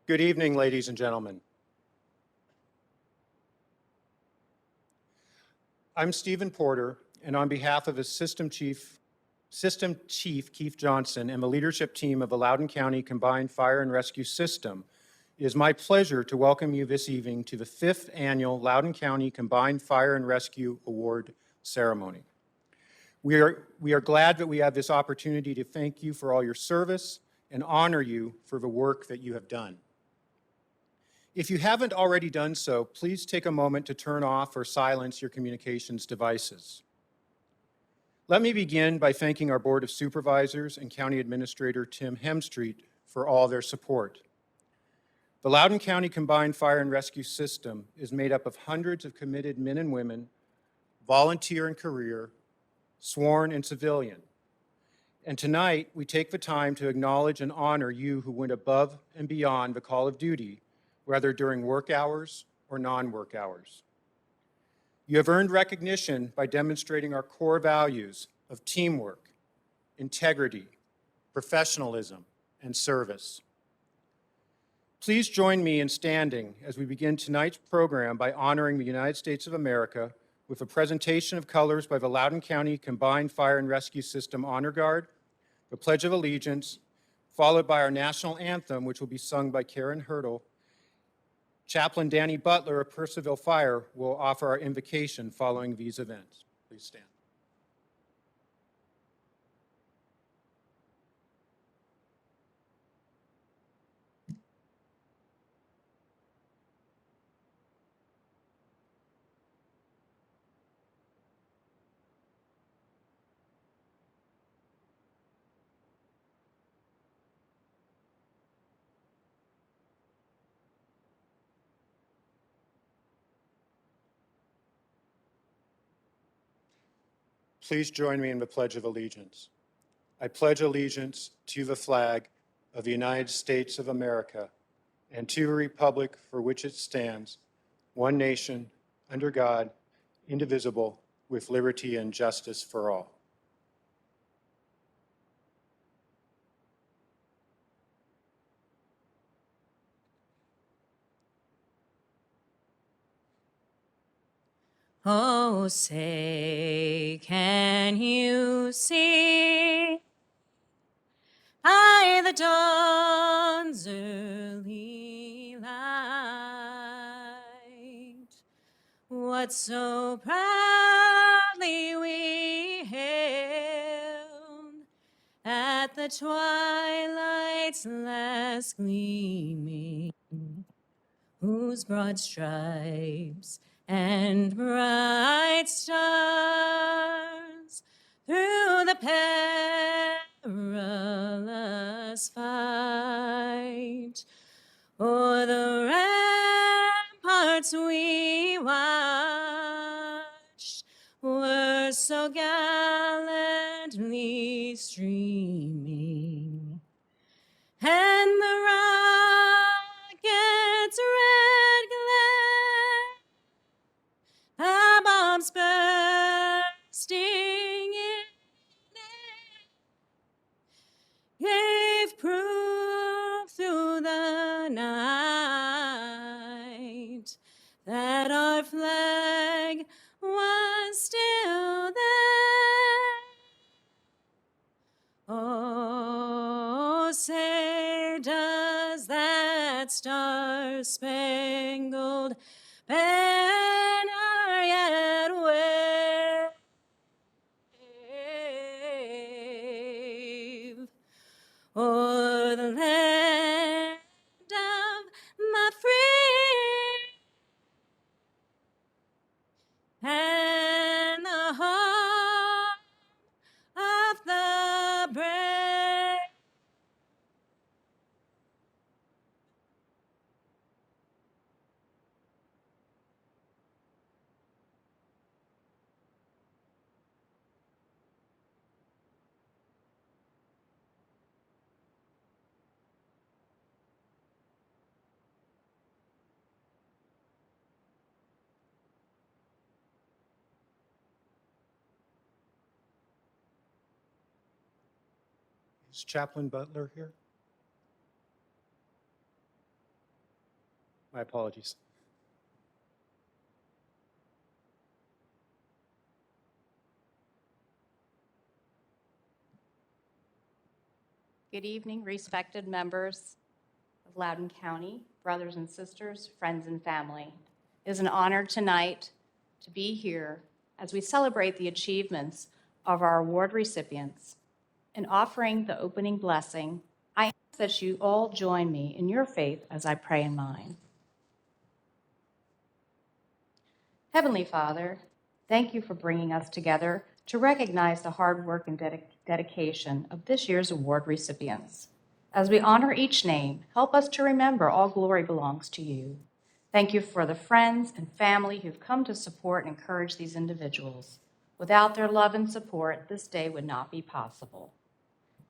Good evening, ladies and gentlemen. I'm Stephen Porter, and on behalf of his System Chief Keith Johnson and the leadership team of the Loudoun County Combined Fire and Rescue System, it is my pleasure to welcome you this evening to the 5th Annual Loudoun County Combined Fire and Rescue Award Ceremony. We are glad that we have this opportunity to thank you for all your service and honor you for the work that you have done. If you haven't already done so, please take a moment to turn off or silence your communications devices. Let me begin by thanking our Board of Supervisors and County Administrator Tim Hemstreet for all their support. The Loudoun County Combined Fire and Rescue System is made up of hundreds of committed men and women, volunteer and career, sworn and civilian. And tonight, we take the time to acknowledge and honor you who went above and beyond the call of duty, whether during work hours or non-work hours. You have earned recognition by demonstrating our core values of teamwork, integrity, professionalism, and service. Please join me in standing as we begin tonight's program by honoring the United States of America with a presentation of colors by the Loudoun County Combined Fire and Rescue System Honor Guard, the Pledge of Allegiance, followed by our national anthem, which will be sung by Karen Hurdle. Chaplain Danny Butler of Purcellville Fire will offer our invocation following these events. Please stand. Please join me in the Pledge of Allegiance. I pledge allegiance to the flag of the United States of America and to the republic for which it stands, one nation, under God, indivisible, with liberty and justice for all. Oh, say, can you see by the dawn's early light what so proudly we hailed at the twilight's last gleaming, whose broad stripes and bright stars through the perilous fight o'er the ramparts we watched were so gallantly streaming, and the rocket's red glare, the bombs bursting in air, gave proof through the night that our flag was still there. Oh, say, does that star-spangled banner yet wave o'er the land of the free and the home of the brave? Is Chaplain Butler here? My apologies. Good evening, respected members of Loudoun County, brothers and sisters, friends and family. It is an honor tonight to be here as we celebrate the achievements of our award recipients. In offering the opening blessing, I ask that you all join me in your faith as I pray in mine. Heavenly Father, thank you for bringing us together to recognize the hard work and dedication of this year's award recipients. As we honor each name, help us to remember all glory belongs to you. Thank you for the friends and family who've come to support and encourage these individuals. Without their love and support, this day would not be possible.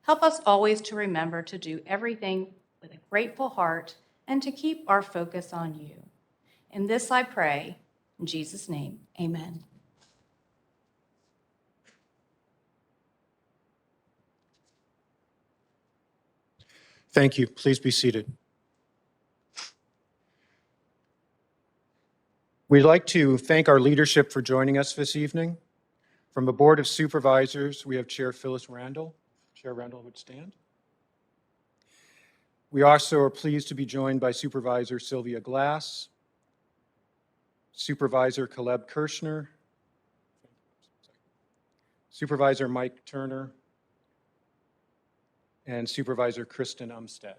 Help us always to remember to do everything with a grateful heart and to keep our focus on you. In this I pray, in Jesus' name, amen. Thank you. Please be seated. We'd like to thank our leadership for joining us this evening. From the Board of Supervisors, we have Chair Phyllis Randall. Chair Randall would stand. We also are pleased to be joined by Supervisor Sylvia Glass, Supervisor Caleb Kirshner, Supervisor Mike Turner, and Supervisor Kristen Umstead.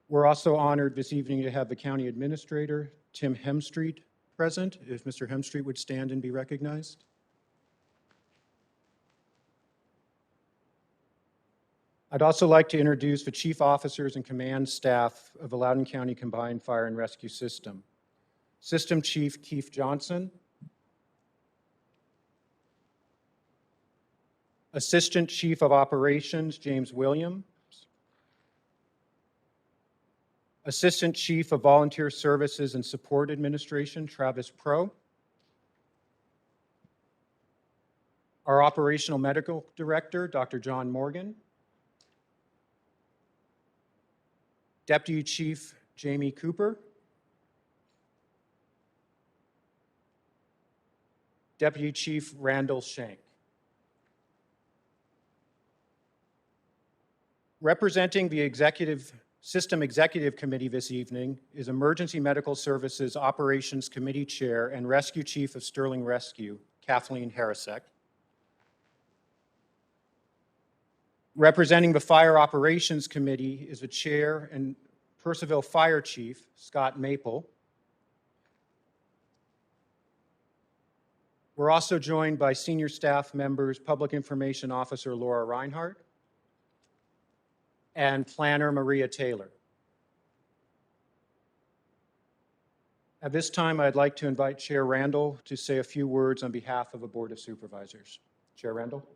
We're also honored this evening to have the County Administrator, Tim Hemstreet, present. If Mr. Hemstreet would stand and be recognized. I'd also like to introduce the Chief Officers and Command Staff of the Loudoun County Combined Fire and Rescue System. System Chief Keith Johnson, Assistant Chief of Operations James Williams, Assistant Chief of Volunteer Services and Support Administration Travis Pro, our Operational Medical Director Dr. John Morgan, Deputy Chief Jamie Cooper, Deputy Chief Randall Shank. Representing the System Executive Committee this evening is Emergency Medical Services Operations Committee Chair and Rescue Chief of Sterling Rescue, Kathleen Harrisek. Representing the Fire Operations Committee is the Chair and Purcellville Fire Chief, Scott Maple. We're also joined by Senior Staff Members, Public Information Officer Laura Reinhardt, and Planner Maria Taylor. At this time, I'd like to invite Chair Randall to say a few words on behalf of the Board of Supervisors. Chair Randall.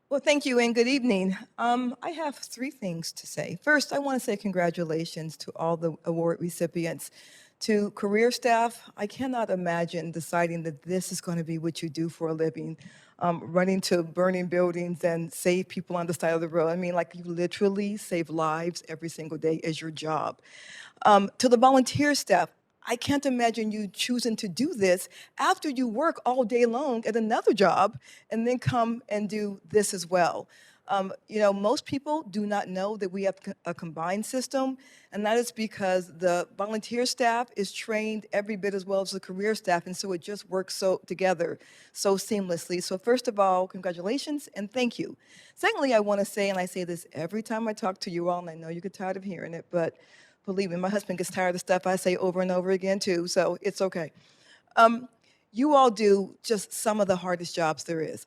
Well, thank you and good evening. I have three things to say. First, I want to say congratulations to all the award recipients. To career staff, I cannot imagine deciding that this is going to be what you do for a living, running to burning buildings and save people on the side of the road. I mean, like you literally save lives every single day as your job. To the volunteer staff, I can't imagine you choosing to do this after you work all day long at another job and then come and do this as well. Most people do not know that we have a combined system, and that is because the volunteer staff is trained every bit as well as the career staff, and so it just works together so seamlessly. So first of all, congratulations and thank you. Secondly, I want to say, and I say this every time I talk to you all, and I know you get tired of hearing it, but believe me, my husband gets tired of stuff I say over and over again too, so it's okay. You all do just some of the hardest jobs there is.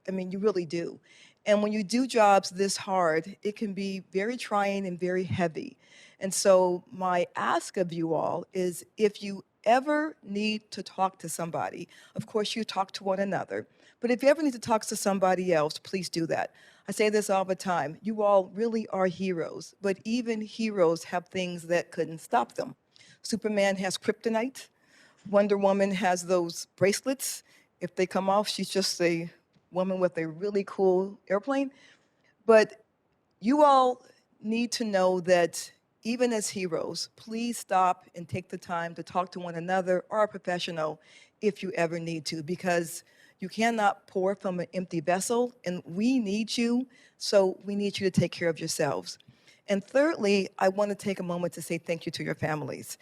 You really do. And when you do jobs this hard, it can be very trying and very heavy. And so my ask of you all is if you ever need to talk to somebody, of course you talk to one another, but if you ever need to talk to somebody else, please do that. I say this all the time. You all really are heroes, but even heroes have things that couldn't stop them. Superman has kryptonite. Wonder Woman has those bracelets. If they come off, she's just a woman with a really cool airplane. But you all need to know that even as heroes, please stop and take the time to talk to one another or a professional if you ever need to, because you cannot pour from an empty vessel, and we need you, so we need you to take care of yourselves. And thirdly, I want to take a moment to say thank you to your families.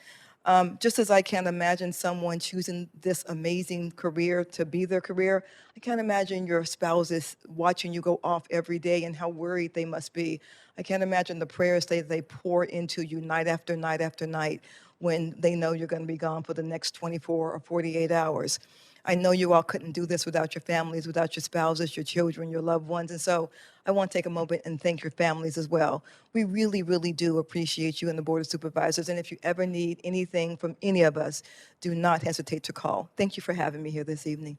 Just as I can't imagine someone choosing this amazing career to be their career, I can't imagine your spouses watching you go off every day and how worried they must be. I can't imagine the prayers they pour into you night after night after night when they know you're going to be gone for the next 24 or 48 hours. I know you all couldn't do this without your families, without your spouses, your children, your loved ones. And so I want to take a moment and thank your families as well. We really, really do appreciate you and the Board of Supervisors. And if you ever need anything from any of us, do not hesitate to call. Thank you for having me here this evening.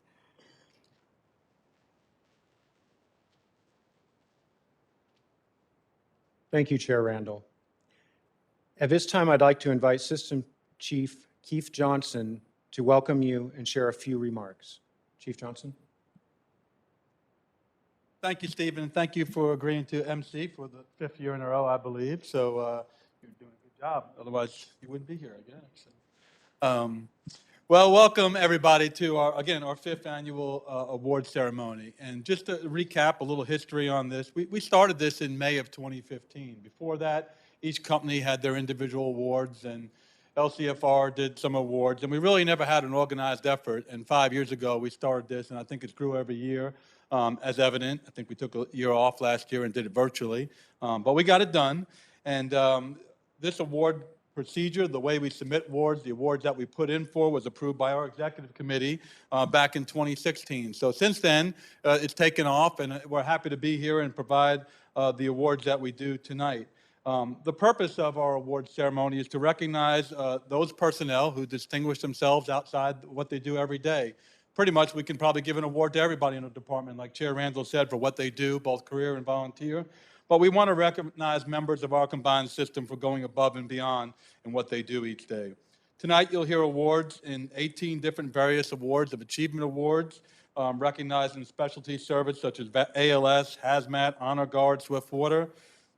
Thank you, Chair Randall. At this time, I'd like to invite System Chief Keith Johnson to welcome you and share a few remarks. Chief Johnson. Thank you, Stephen. Thank you for agreeing to MC for the 5th year in a row, I believe. So you're doing a good job. Otherwise, you wouldn't be here, I guess. Well, welcome everybody to our 5th annual award ceremony. And just to recap a little history on this, we started this in May of 2015. Before that, each company had their individual awards, and LCFR did some awards, and we really never had an organized effort. And 5 years ago, we started this, and I think it grew every year, as evident. I think we took a year off last year and did it virtually, but we got it done. And this award procedure, the way we submit awards, the awards that we put in for, was approved by our executive committee back in 2016. So since then, it's taken off, and we're happy to be here and provide the awards that we do tonight. The purpose of our award ceremony is to recognize those personnel who distinguish themselves outside what they do every day. Pretty much, we can probably give an award to everybody in the department, like Chair Randall said, for what they do, both career and volunteer. But we want to recognize members of our combined system for going above and beyond in what they do each day. Tonight, you'll hear awards in 18 different various awards of achievement awards, recognizing specialty service such as ALS, Hazmat, Honor Guard, Swift Water.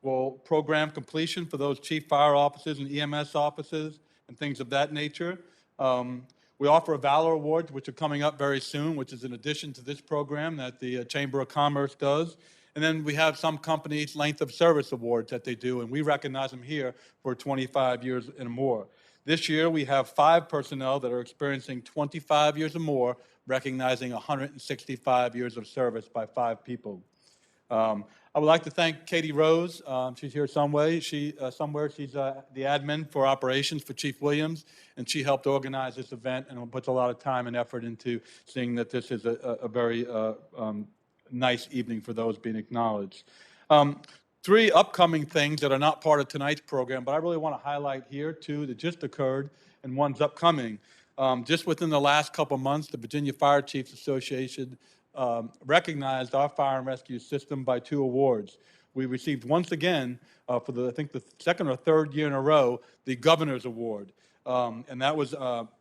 We'll program completion for those chief fire officers and EMS officers and things of that nature. We offer a Valor Awards, which are coming up very soon, which is in addition to this program that the Chamber of Commerce does. And then we have some companies' length of service awards that they do, and we recognize them here for 25 years and more. This year, we have 5 personnel that are experiencing 25 years or more, recognizing 165 years of service by 5 people. I would like to thank Katie Rose. She's here somewhere. She's the admin for operations for Chief Williams, and she helped organize this event and puts a lot of time and effort into seeing that this is a very nice evening for those being acknowledged. 3 upcoming things that are not part of tonight's program, but I really want to highlight here 2 that just occurred and one's upcoming. Just within the last couple months, the Virginia Fire Chiefs Association recognized our fire and rescue system by 2 awards. We received once again, for I think the 2nd or 3rd year in a row, the Governor's Award. And that was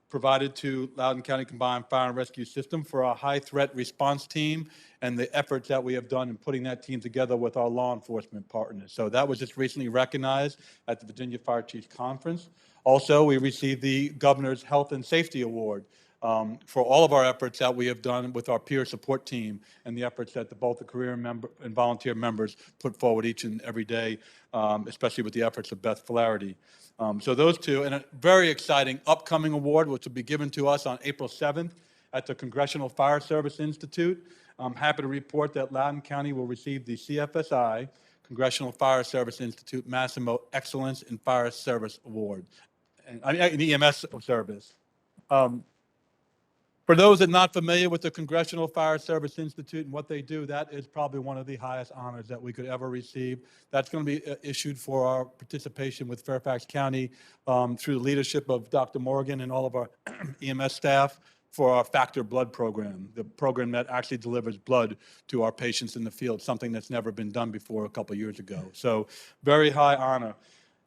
provided to Loudoun County Combined Fire and Rescue System for our high threat response team and the efforts that we have done in putting that team together with our law enforcement partners. So that was just recently recognized at the Virginia Fire Chiefs Conference. Also, we received the Governor's Health and Safety Award for all of our efforts that we have done with our peer support team and the efforts that both the career and volunteer members put forward each and every day, especially with the efforts of Beth Flaherty. So those 2, and a very exciting upcoming award, which will be given to us on April 7th at the Congressional Fire Service Institute. I'm happy to report that Loudoun County will receive the CFSI, Congressional Fire Service Institute Massimo Excellence in Fire Service Award, in EMS service. For those that are not familiar with the Congressional Fire Service Institute and what they do, that is probably one of the highest honors that we could ever receive. That's going to be issued for our participation with Fairfax County through the leadership of Dr. Morgan and all of our EMS staff for our Factor Blood program, the program that actually delivers blood to our patients in the field, something that's never been done before a couple years ago. So very high honor.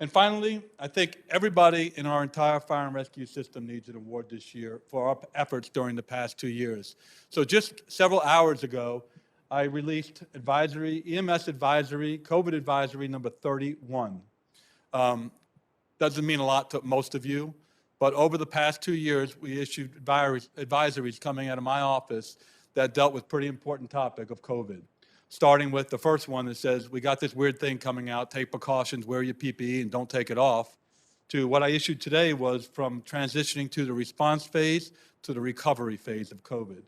And finally, I think everybody in our entire fire and rescue system needs an award this year for our efforts during the past 2 years. So just several hours ago, I released EMS advisory, COVID advisory number 31. Doesn't mean a lot to most of you, but over the past 2 years, we issued advisories coming out of my office that dealt with pretty important topic of COVID. Starting with the first one that says, we got this weird thing coming out, take precautions, wear your PPE and don't take it off, to what I issued today was from transitioning to the response phase to the recovery phase of COVID.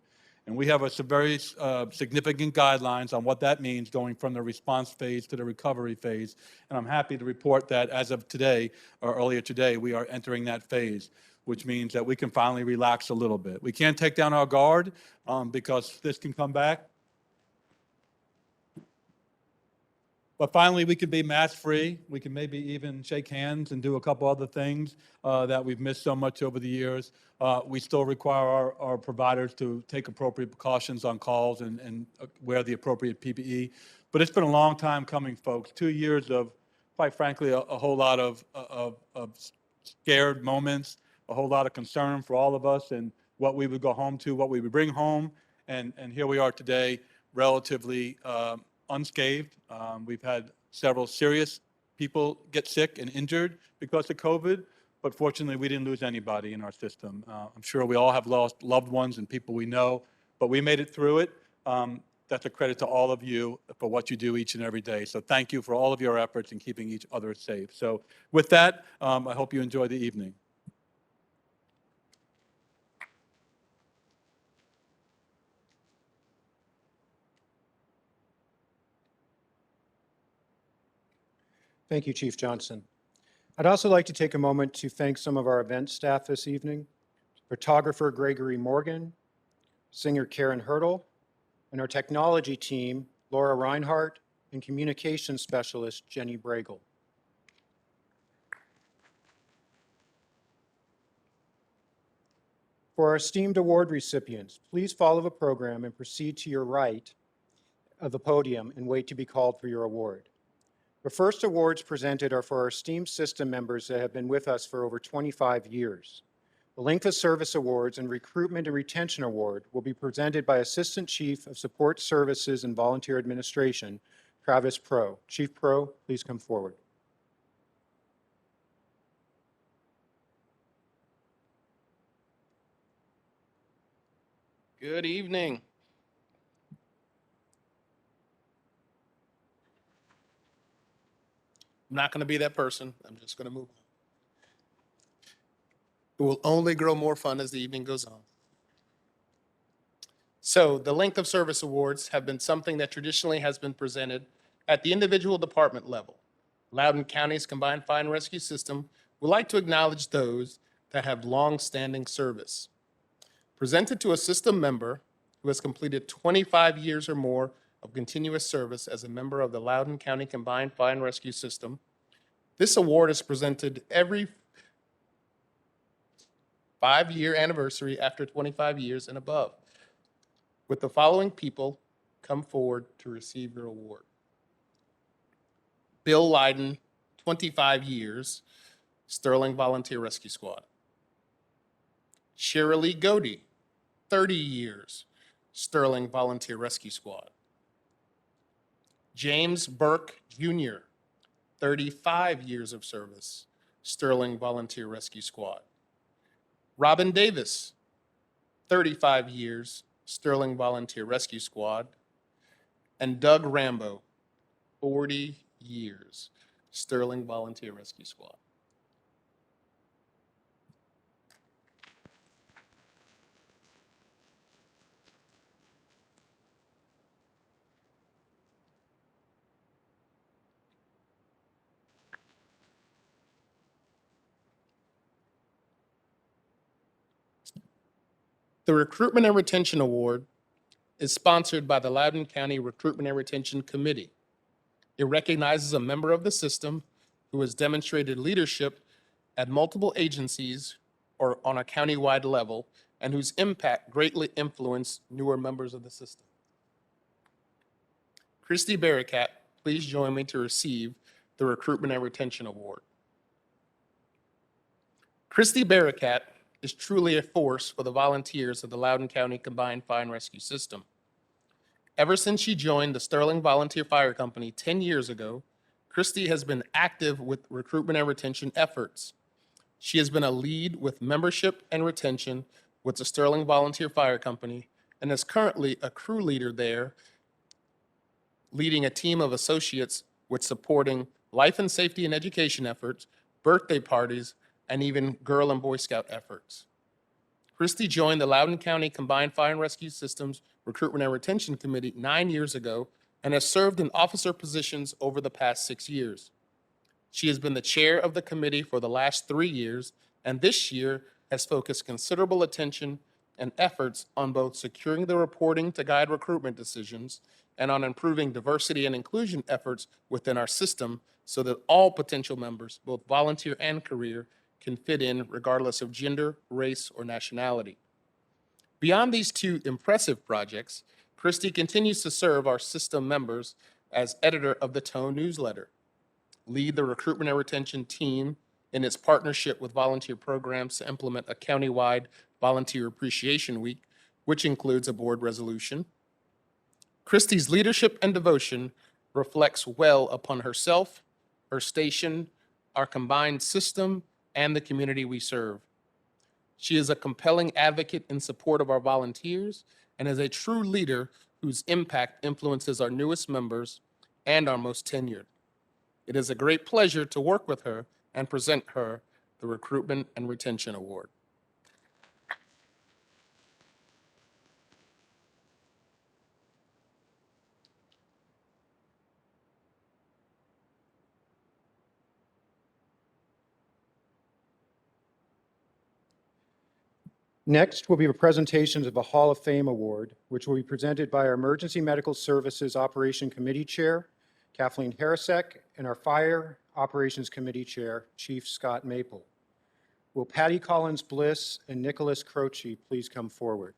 And we have some very significant guidelines on what that means going from the response phase to the recovery phase. And I'm happy to report that as of today, or earlier today, we are entering that phase, which means that we can finally relax a little bit. We can't take down our guard because this can come back. But finally, we can be mask-free. We can maybe even shake hands and do a couple other things that we've missed so much over the years. We still require our providers to take appropriate precautions on calls and wear the appropriate PPE. But it's been a long time coming, folks. 2 years of, quite frankly, a whole lot of scared moments, a whole lot of concern for all of us and what we would go home to, what we would bring home. And here we are today, relatively unscathed. We've had several serious people get sick and injured because of COVID, but fortunately we didn't lose anybody in our system. I'm sure we all have lost loved ones and people we know, but we made it through it. That's a credit to all of you for what you do each and every day. So thank you for all of your efforts in keeping each other safe. So with that, I hope you enjoy the evening. Thank you, Chief Johnson. I'd also like to take a moment to thank some of our event staff this evening, photographer Gregory Morgan, singer Karen Hurdle, and our technology team, Laura Reinhardt, and communications specialist Jenny Bragel. For our esteemed award recipients, please follow the program and proceed to your right of the podium and wait to be called for your award. The first awards presented are for our esteemed system members that have been with us for over 25 years. The Length of Service Awards and Recruitment and Retention Award will be presented by Assistant Chief of Support Services and Volunteer Administration, Travis Pro. Chief Pro, please come forward. Good evening. I'm not going to be that person. I'm just going to move on. It will only grow more fun as the evening goes on. So the Length of Service Awards have been something that traditionally has been presented at the individual department level. Loudoun County's Combined Fire and Rescue System would like to acknowledge those that have long-standing service. Presented to a system member who has completed 25 years or more of continuous service as a member of the Loudoun County Combined Fire and Rescue System. This award is presented every 5-year anniversary after 25 years and above. With the following people come forward to receive your award. Bill Lyden, 25 years, Sterling Volunteer Rescue Squad. Shirley Godey, 30 years, Sterling Volunteer Rescue Squad. James Burke, Jr., 35 years of service, Sterling Volunteer Rescue Squad. Robin Davis, 35 years, Sterling Volunteer Rescue Squad. And Doug Rambo, 40 years, Sterling Volunteer Rescue Squad. The Recruitment and Retention Award is sponsored by the Loudoun County Recruitment and Retention Committee. It recognizes a member of the system who has demonstrated leadership at multiple agencies or on a county-wide level and whose impact greatly influenced newer members of the system. Christy Barricat, please join me to receive the Recruitment and Retention Award. Christy Barricat is truly a force for the volunteers of the Loudoun County Combined Fire and Rescue System. Ever since she joined the Sterling Volunteer Fire Company 10 years ago, Christy has been active with recruitment and retention efforts. She has been a lead with membership and retention with the Sterling Volunteer Fire Company and is currently a crew leader there, leading a team of associates with supporting life and safety and education efforts, birthday parties, and even Girl and Boy Scout efforts. Christy joined the Loudoun County Combined Fire and Rescue Systems Recruitment and Retention Committee 9 years ago and has served in officer positions over the past 6 years. She has been the chair of the committee for the last 3 years, and this year has focused considerable attention and efforts on both securing the reporting to guide recruitment decisions and on improving diversity and inclusion efforts within our system so that all potential members, both volunteer and career, can fit in regardless of gender, race, or nationality. Beyond these two impressive projects, Christy continues to serve our system members as editor of the Tone newsletter, lead the recruitment and retention team in its partnership with volunteer programs to implement a countywide Volunteer Appreciation Week, which includes a board resolution. Christy's leadership and devotion reflects well upon herself, her station, our combined system, and the community we serve. She is a compelling advocate in support of our volunteers and is a true leader whose impact influences our newest members and our most tenured. It is a great pleasure to work with her and present her the Recruitment and Retention Award. Next will be a presentation of a Hall of Fame Award, which will be presented by our Emergency Medical Services Operation Committee Chair, Kathleen Harasek, and our Fire Operations Committee Chair, Chief Scott Maple. Will Patty Collins Bliss and Nicholas Croce please come forward?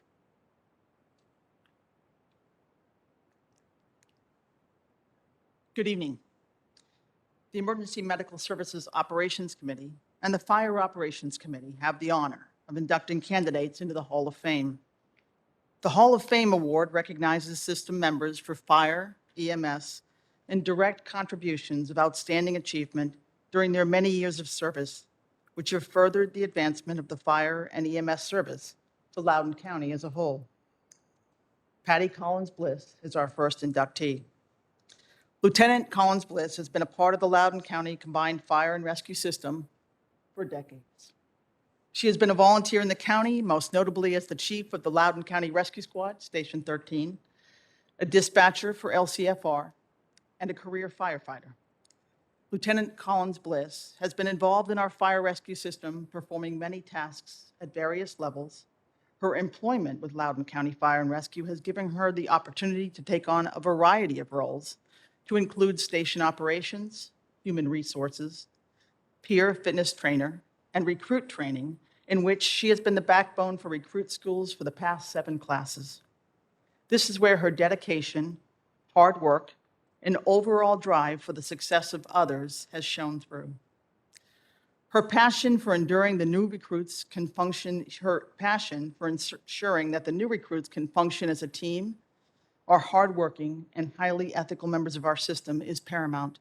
Good evening. The Emergency Medical Services Operations Committee and the Fire Operations Committee have the honor of inducting candidates into the Hall of Fame. The Hall of Fame Award recognizes system members for fire, EMS, and direct contributions of outstanding achievement during their many years of service, which have furthered the advancement of the fire and EMS service to Loudoun County as a whole. Patty Collins Bliss is our first inductee. Lieutenant Collins Bliss has been a part of the Loudoun County Combined Fire and Rescue System for decades. She has been a volunteer in the county, most notably as the chief of the Loudoun County Rescue Squad, Station 13, a dispatcher for LCFR, and a career firefighter. Lieutenant Collins Bliss has been involved in our fire rescue system, performing many tasks at various levels. Her employment with Loudoun County Fire and Rescue has given her the opportunity to take on a variety of roles, to include station operations, human resources, peer fitness trainer, and recruit training, in which she has been the backbone for recruit schools for the past 7 classes. This is where her dedication, hard work, and overall drive for the success of others has shown through. Her passion for ensuring that the new recruits can function as a team, are hardworking and highly ethical members of our system is paramount.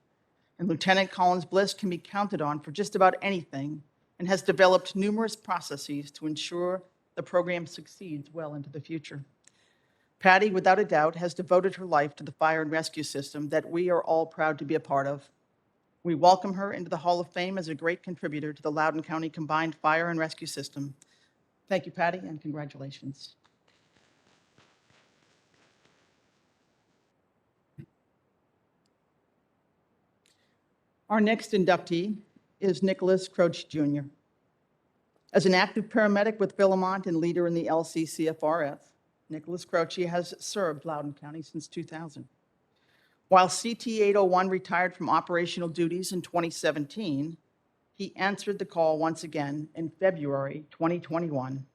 And Lieutenant Collins Bliss can be counted on for just about anything and has developed numerous processes to ensure the program succeeds well into the future. Patty, without a doubt, has devoted her life to the fire and rescue system that we are all proud to be a part of. We welcome her into the Hall of Fame as a great contributor to the Loudoun County Combined Fire and Rescue System. Thank you, Patty, and congratulations. Our next inductee is Nicholas Croce Jr. As an active paramedic with Villamont and leader in the LCCFRF, Nicholas Croce has served Loudoun County since 2000. While CT 801 retired from operational duties in 2017, he answered the call once again in February 2021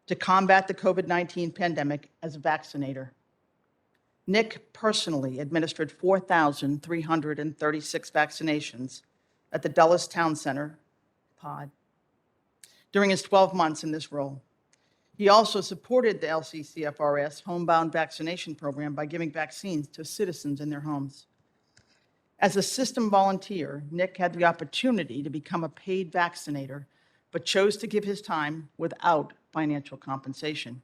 to combat the COVID-19 pandemic as a vaccinator. Nick personally administered 4,336 vaccinations at the Dulles Town Center pod. during his 12 months in this role. He also supported the LCCFRS homebound vaccination program by giving vaccines to citizens in their homes. As a system volunteer, Nick had the opportunity to become a paid vaccinator, but chose to give his time without financial compensation.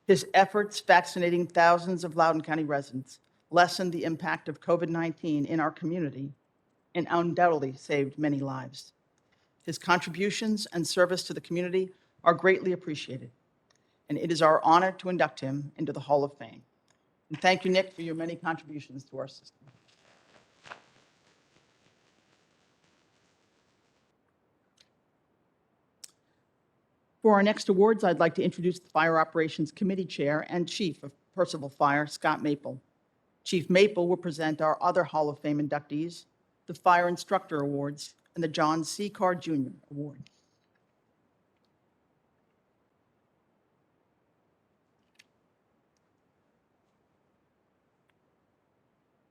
His efforts vaccinating thousands of Loudoun County residents lessened the impact of COVID-19 in our community and undoubtedly saved many lives. His contributions and service to the community are greatly appreciated, and it is our honor to induct him into the Hall of Fame. And thank you, Nick, for your many contributions to our system. For our next awards, I'd like to introduce the Fire Operations Committee Chair and Chief of Percival Fire, Scott Maple. Chief Maple will present our other Hall of Fame inductees, the Fire Instructor Awards and the John C. Carr Jr. Award.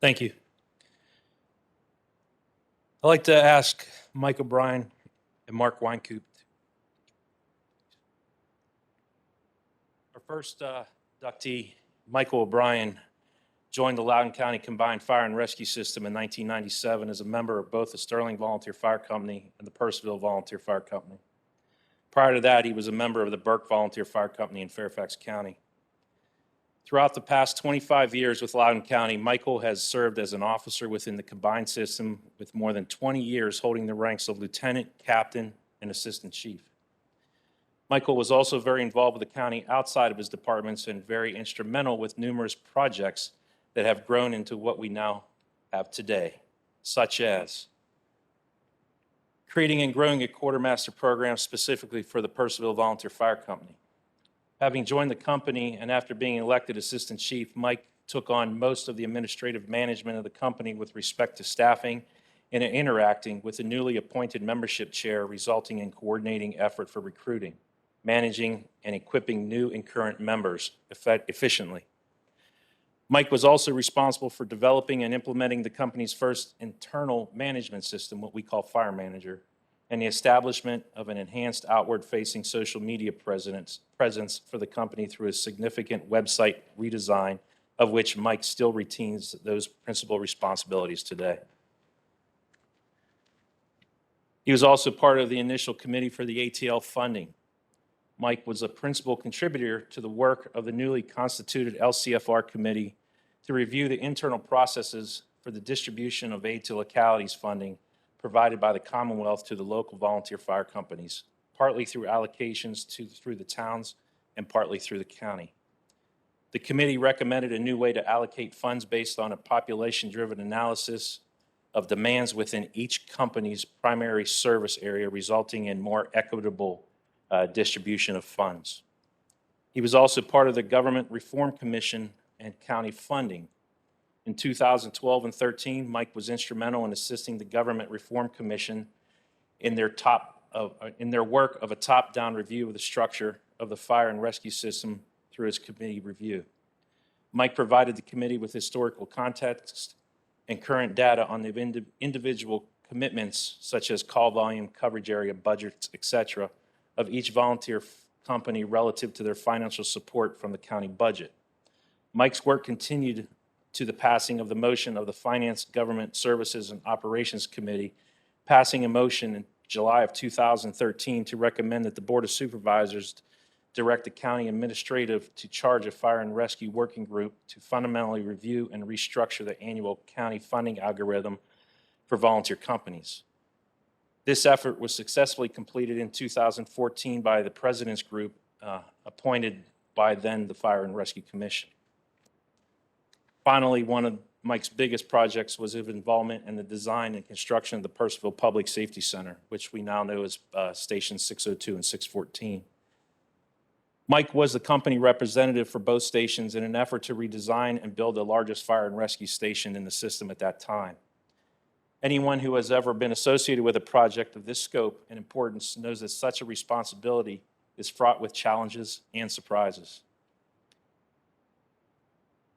Thank you. I'd like to ask Mike OBrien and Mark Weinkoop. Our first inductee, Michael OBrien, joined the Loudoun County Combined Fire and Rescue System in 1997 as a member of both the Sterling Volunteer Fire Company and the Purcellville Volunteer Fire Company. Prior to that, he was a member of the Burke Volunteer Fire Company in Fairfax County. Throughout the past 25 years with Loudoun County, Michael has served as an officer within the combined system with more than 20 years holding the ranks of lieutenant, captain, and assistant chief. Michael was also very involved with the county outside of his departments and very instrumental with numerous projects that have grown into what we now have today, such as creating and growing a quartermaster program specifically for the Purcellville Volunteer Fire Company. Having joined the company and after being elected assistant chief, Mike took on most of the administrative management of the company with respect to staffing and interacting with the newly appointed membership chair, resulting in coordinating effort for recruiting, managing, and equipping new and current members efficiently. Mike was also responsible for developing and implementing the company's first internal management system, what we call Fire Manager, and the establishment of an enhanced outward-facing social media presence for the company through a significant website redesign, of which Mike still retains those principal responsibilities today. He was also part of the initial committee for the ATL funding. Mike was a principal contributor to the work of the newly constituted LCFR committee to review the internal processes for the distribution of aid to localities funding provided by the Commonwealth to the local volunteer fire companies, partly through allocations through the towns and partly through the county. The committee recommended a new way to allocate funds based on a population-driven analysis of demands within each company's primary service area, resulting in more equitable distribution of funds. He was also part of the Government Reform Commission and county funding. In 2012 and 13, Mike was instrumental in assisting the Government Reform Commission in their work of a top-down review of the structure of the fire and rescue system through his committee review. Mike provided the committee with historical context and current data on the individual commitments, such as call volume, coverage area, budgets, etc., of each volunteer company relative to their financial support from the county budget. Mike's work continued to the passing of the motion of the Finance, Government Services, and Operations Committee, passing a motion in July of 2013 to recommend that the Board of Supervisors direct the county administrative to charge a fire and rescue working group to fundamentally review and restructure the annual county funding algorithm for volunteer companies. This effort was successfully completed in 2014 by the President's Group, appointed by then the Fire and Rescue Commission. Finally, one of Mike's biggest projects was his involvement in the design and construction of the Purcellville Public Safety Center, which we now know as Station 602 and 614. Mike was the company representative for both stations in an effort to redesign and build the largest fire and rescue station in the system at that time. Anyone who has ever been associated with a project of this scope and importance knows that such a responsibility is fraught with challenges and surprises.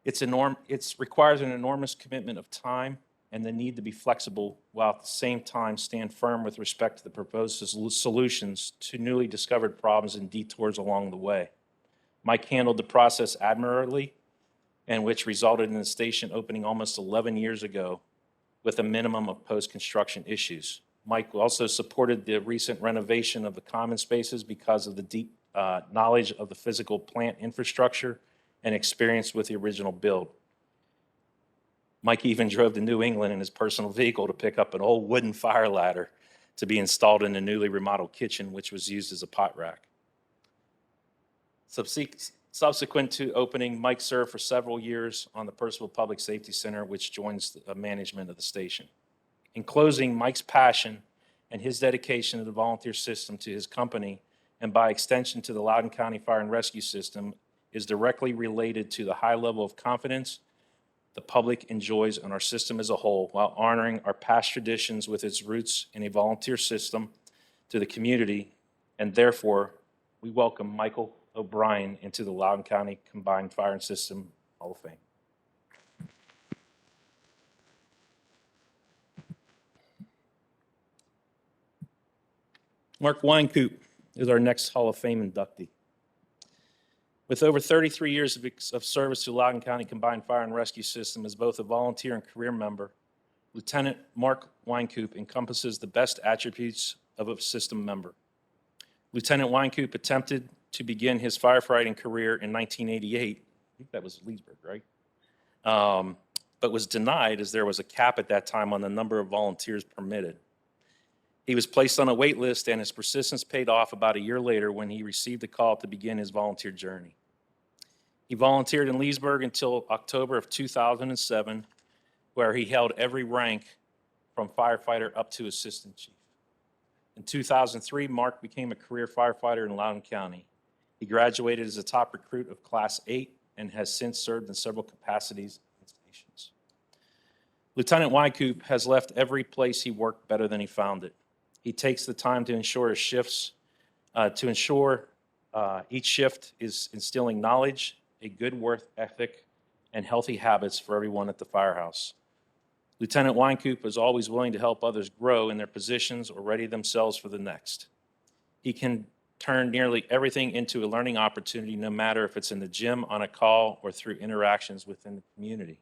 It requires an enormous commitment of time and the need to be flexible while at the same time stand firm with respect to the proposed solutions to newly discovered problems and detours along the way. Mike handled the process admirably, and which resulted in the station opening almost 11 years ago with a minimum of post-construction issues. Mike also supported the recent renovation of the common spaces because of the deep knowledge of the physical plant infrastructure and experience with the original build. Mike even drove to New England in his personal vehicle to pick up an old wooden fire ladder to be installed in the newly remodeled kitchen, which was used as a pot rack. Subsequent to opening, Mike served for several years on the Percival Public Safety Center, which joins the management of the station. In closing, Mike's passion and his dedication to the volunteer system, to his company, and by extension to the Loudoun County Fire and Rescue System is directly related to the high level of confidence the public enjoys in our system as a whole, while honoring our past traditions with its roots in a volunteer system to the community, and therefore, we welcome Michael OBrien into the Loudoun County Combined Fire and System Hall of Fame. Mark Weinkoop is our next Hall of Fame inductee. With over 33 years of service to Loudoun County Combined Fire and Rescue System as both a volunteer and career member, Lieutenant Mark Weinkoop encompasses the best attributes of a system member. Lieutenant Weinkoop attempted to begin his firefighting career in 1988. I think that was Leesburg, right? But was denied as there was a cap at that time on the number of volunteers permitted. He was placed on a wait list, and his persistence paid off about a year later when he received a call to begin his volunteer journey. He volunteered in Leesburg until October of 2007, where he held every rank from firefighter up to assistant chief. In 2003, Mark became a career firefighter in Loudoun County. He graduated as a top recruit of Class 8 and has since served in several capacities and stations. Lieutenant Weinkoop has left every place he worked better than he found it. He takes the time to ensure his shifts, each shift is instilling knowledge, a good work ethic, and healthy habits for everyone at the firehouse. Lieutenant Weinkoop is always willing to help others grow in their positions or ready themselves for the next. He can turn nearly everything into a learning opportunity, no matter if it's in the gym, on a call, or through interactions within the community.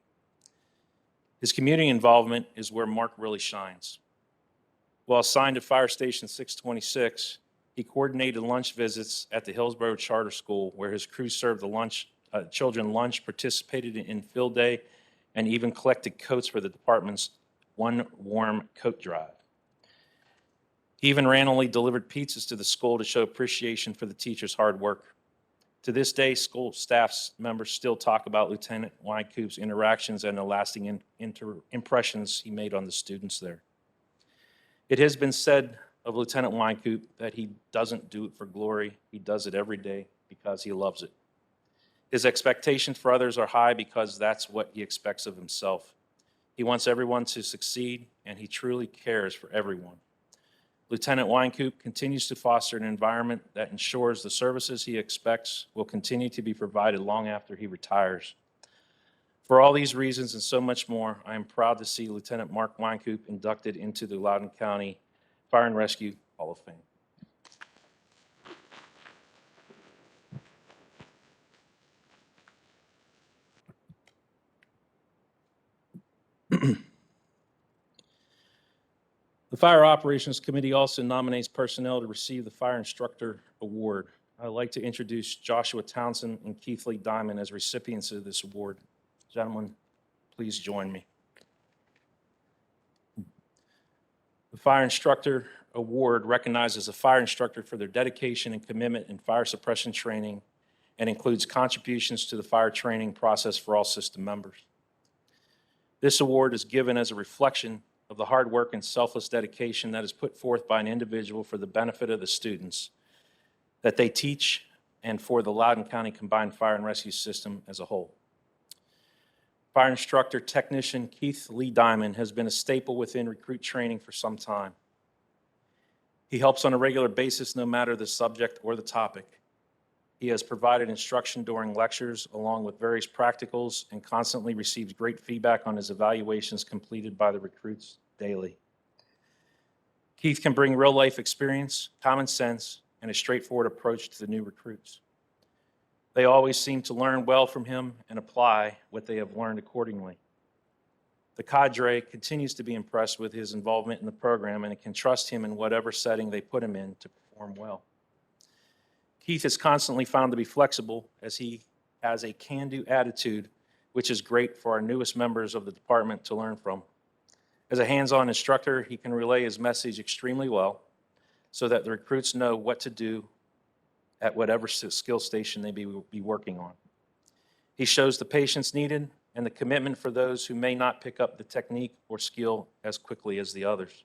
His community involvement is where Mark really shines. While assigned to Fire Station 626, he coordinated lunch visits at the Hillsborough Charter School, where his crew served the children lunch, participated in field day, and even collected coats for the department's One Warm Coat Drive. He even randomly delivered pizzas to the school to show appreciation for the teachers' hard work. To this day, school staff members still talk about Lieutenant Weinkoop's interactions and the lasting impressions he made on the students there. It has been said of Lieutenant Weinkoop that he doesn't do it for glory. He does it every day because he loves it. His expectations for others are high because that's what he expects of himself. He wants everyone to succeed, and he truly cares for everyone. Lieutenant Weinkoop continues to foster an environment that ensures the services he expects will continue to be provided long after he retires. For all these reasons and so much more, I am proud to see Lieutenant Mark Weinkoop inducted into the Loudoun County Fire and Rescue Hall of Fame. The Fire Operations Committee also nominates personnel to receive the Fire Instructor Award. I'd like to introduce Joshua Townsend and Keith Lee Diamond as recipients of this award. Gentlemen, please join me. The Fire Instructor Award recognizes a fire instructor for their dedication and commitment in fire suppression training and includes contributions to the fire training process for all system members. This award is given as a reflection of the hard work and selfless dedication that is put forth by an individual for the benefit of the students that they teach and for the Loudoun County Combined Fire and Rescue System as a whole. Fire Instructor Technician Keith Lee Diamond has been a staple within recruit training for some time. He helps on a regular basis no matter the subject or the topic. He has provided instruction during lectures along with various practicals and constantly receives great feedback on his evaluations completed by the recruits daily. Keith can bring real-life experience, common sense, and a straightforward approach to the new recruits. They always seem to learn well from him and apply what they have learned accordingly. The cadre continues to be impressed with his involvement in the program and can trust him in whatever setting they put him in to perform well. Keith is constantly found to be flexible as he has a can-do attitude, which is great for our newest members of the department to learn from. As a hands-on instructor, he can relay his message extremely well so that the recruits know what to do at whatever skill station they be working on. He shows the patience needed and the commitment for those who may not pick up the technique or skill as quickly as the others.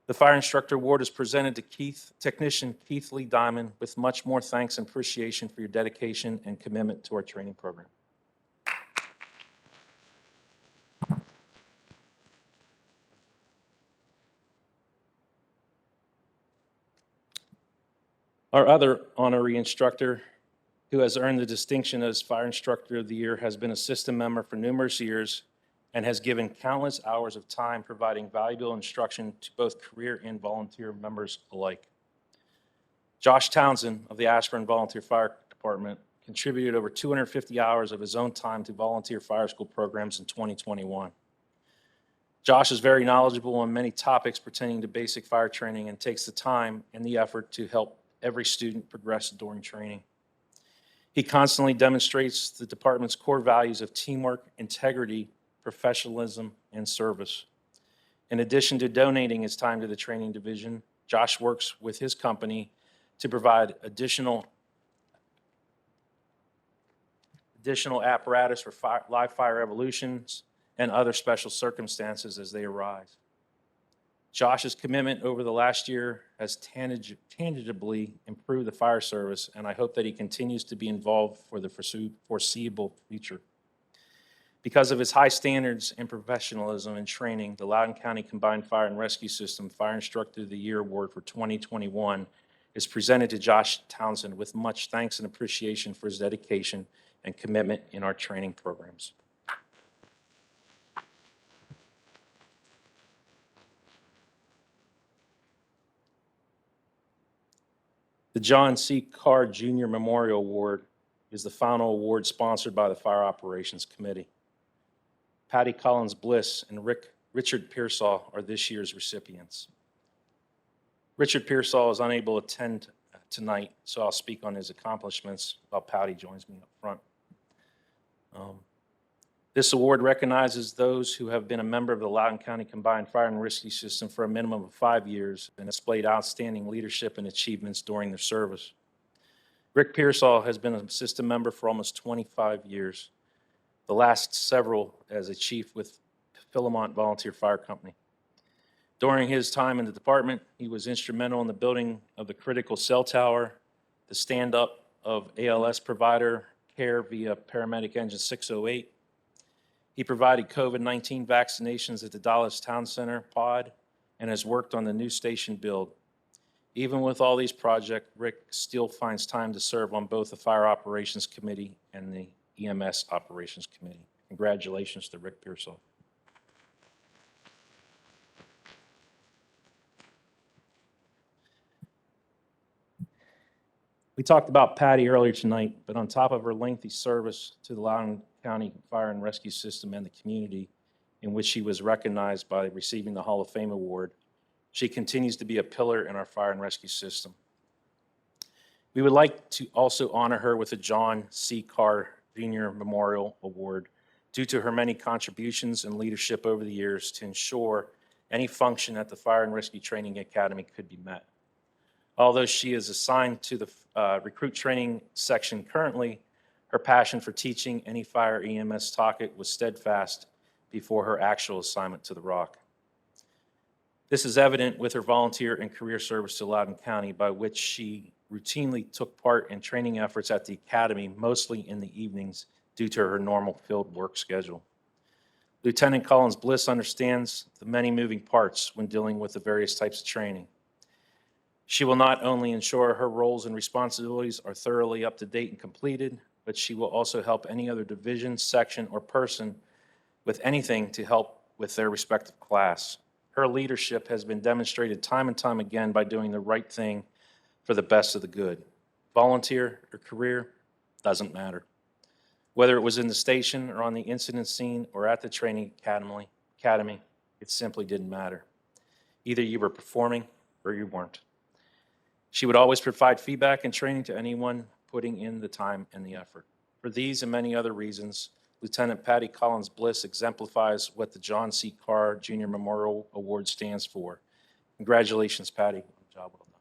The Fire Instructor Award is presented to Technician Keith Lee Diamond with much more thanks and appreciation for your dedication and commitment to our training program. Our other honorary instructor who has earned the distinction as Fire Instructor of the Year has been a system member for numerous years and has given countless hours of time providing valuable instruction to both career and volunteer members alike. Josh Townsend of the Ashburn Volunteer Fire Department contributed over 250 hours of his own time to volunteer fire school programs in 2021. Josh is very knowledgeable on many topics pertaining to basic fire training and takes the time and the effort to help every student progress during training. He constantly demonstrates the department's core values of teamwork, integrity, professionalism, and service. In addition to donating his time to the training division, Josh works with his company to provide additional apparatus for live fire evolutions and other special circumstances as they arise. Josh's commitment over the last year has tangibly improved the fire service, and I hope that he continues to be involved for the foreseeable future. Because of his high standards and professionalism in training, the Loudoun County Combined Fire and Rescue System Fire Instructor of the Year Award for 2021 is presented to Josh Townsend with much thanks and appreciation for his dedication and commitment in our training programs. The John C. Carr Jr. Memorial Award is the final award sponsored by the Fire Operations Committee. Patty Collins Bliss and Richard Pearsall are this year's recipients. Richard Pearsall is unable to attend tonight, so I'll speak on his accomplishments while Patty joins me up front. This award recognizes those who have been a member of the Loudoun County Combined Fire and Rescue System for a minimum of 5 years and displayed outstanding leadership and achievements during their service. Rick Pearsall has been a system member for almost 25 years, the last several as a chief with Philemont Volunteer Fire Company. During his time in the department, he was instrumental in the building of the critical cell tower, the stand-up of ALS provider care via paramedic engine 608. He provided COVID-19 vaccinations at the Dallas Town Center pod and has worked on the new station build. Even with all these projects, Rick still finds time to serve on both the Fire Operations Committee and the EMS Operations Committee. Congratulations to Rick Pearsall. We talked about Patty earlier tonight, but on top of her lengthy service to the Loudoun County Fire and Rescue System and the community, in which she was recognized by receiving the Hall of Fame Award, she continues to be a pillar in our fire and rescue system. We would like to also honor her with the John C. Carr Jr. Memorial Award due to her many contributions and leadership over the years to ensure any function at the Fire and Rescue Training Academy could be met. Although she is assigned to the recruit training section currently, her passion for teaching any fire EMS topic was steadfast before her actual assignment to the ROC. This is evident with her volunteer and career service to Loudoun County, by which she routinely took part in training efforts at the academy, mostly in the evenings due to her normal field work schedule. Lieutenant Collins Bliss understands the many moving parts when dealing with the various types of training. She will not only ensure her roles and responsibilities are thoroughly up to date and completed, but she will also help any other division, section, or person with anything to help with their respective class. Her leadership has been demonstrated time and time again by doing the right thing for the best of the good. Volunteer or career, doesn't matter. Whether it was in the station or on the incident scene or at the training academy, it simply didn't matter. Either you were performing or you weren't. She would always provide feedback and training to anyone putting in the time and the effort. For these and many other reasons, Lieutenant Patty Collins Bliss exemplifies what the John C. Carr Jr. Memorial Award stands for. Congratulations, Patty. Job well done.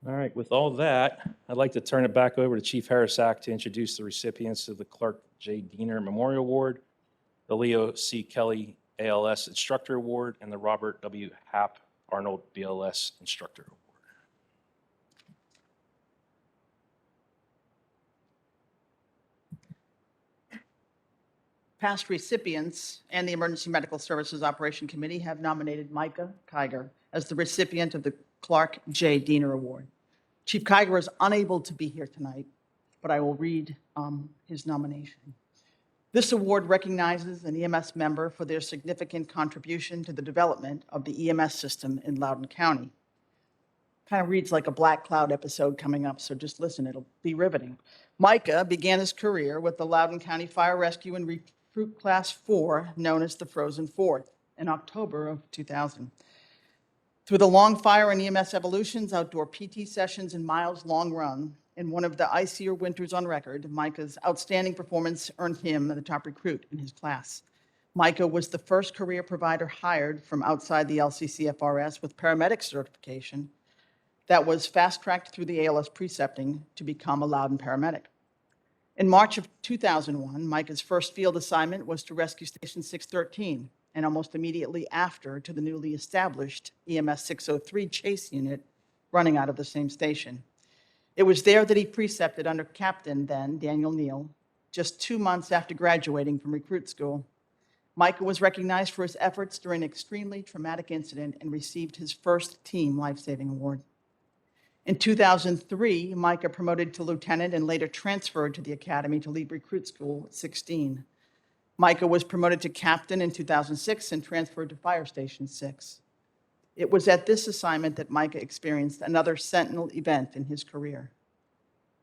All right, with all that, I'd like to turn it back over to Chief Harasak to introduce the recipients of the Clark J. Diener Memorial Award, the Leo C. Kelly ALS Instructor Award, and the Robert W. Happ Arnold BLS Instructor Award. Past recipients and the Emergency Medical Services Operation Committee have nominated Micah Kiger as the recipient of the Clark J. Diener Award. Chief Kiger is unable to be here tonight, but I will read his nomination. This award recognizes an EMS member for their significant contribution to the development of the EMS system in Loudoun County. Kind of reads like a Black Cloud episode coming up, so just listen, it'll be riveting. Micah began his career with the Loudoun County Fire Rescue and Recruit Class 4, known as the Frozen Fourth, in October of 2000. Through the long fire and EMS evolutions, outdoor PT sessions, and miles-long run, in one of the icier winters on record, Micah's outstanding performance earned him the top recruit in his class. Micah was the first career provider hired from outside the LCCFRS with paramedic certification that was fast-tracked through the ALS precepting to become a Loudoun paramedic. In March of 2001, Micah's first field assignment was to Rescue Station 613, and almost immediately after to the newly established EMS 603 Chase Unit running out of the same station. It was there that he precepted under Captain then, Daniel Neal, just 2 months after graduating from recruit school. Micah was recognized for his efforts during an extremely traumatic incident and received his first Team Life-Saving Award. In 2003, Micah promoted to lieutenant and later transferred to the academy to lead recruit school at 16. Micah was promoted to captain in 2006 and transferred to Fire Station 6. It was at this assignment that Micah experienced another sentinel event in his career.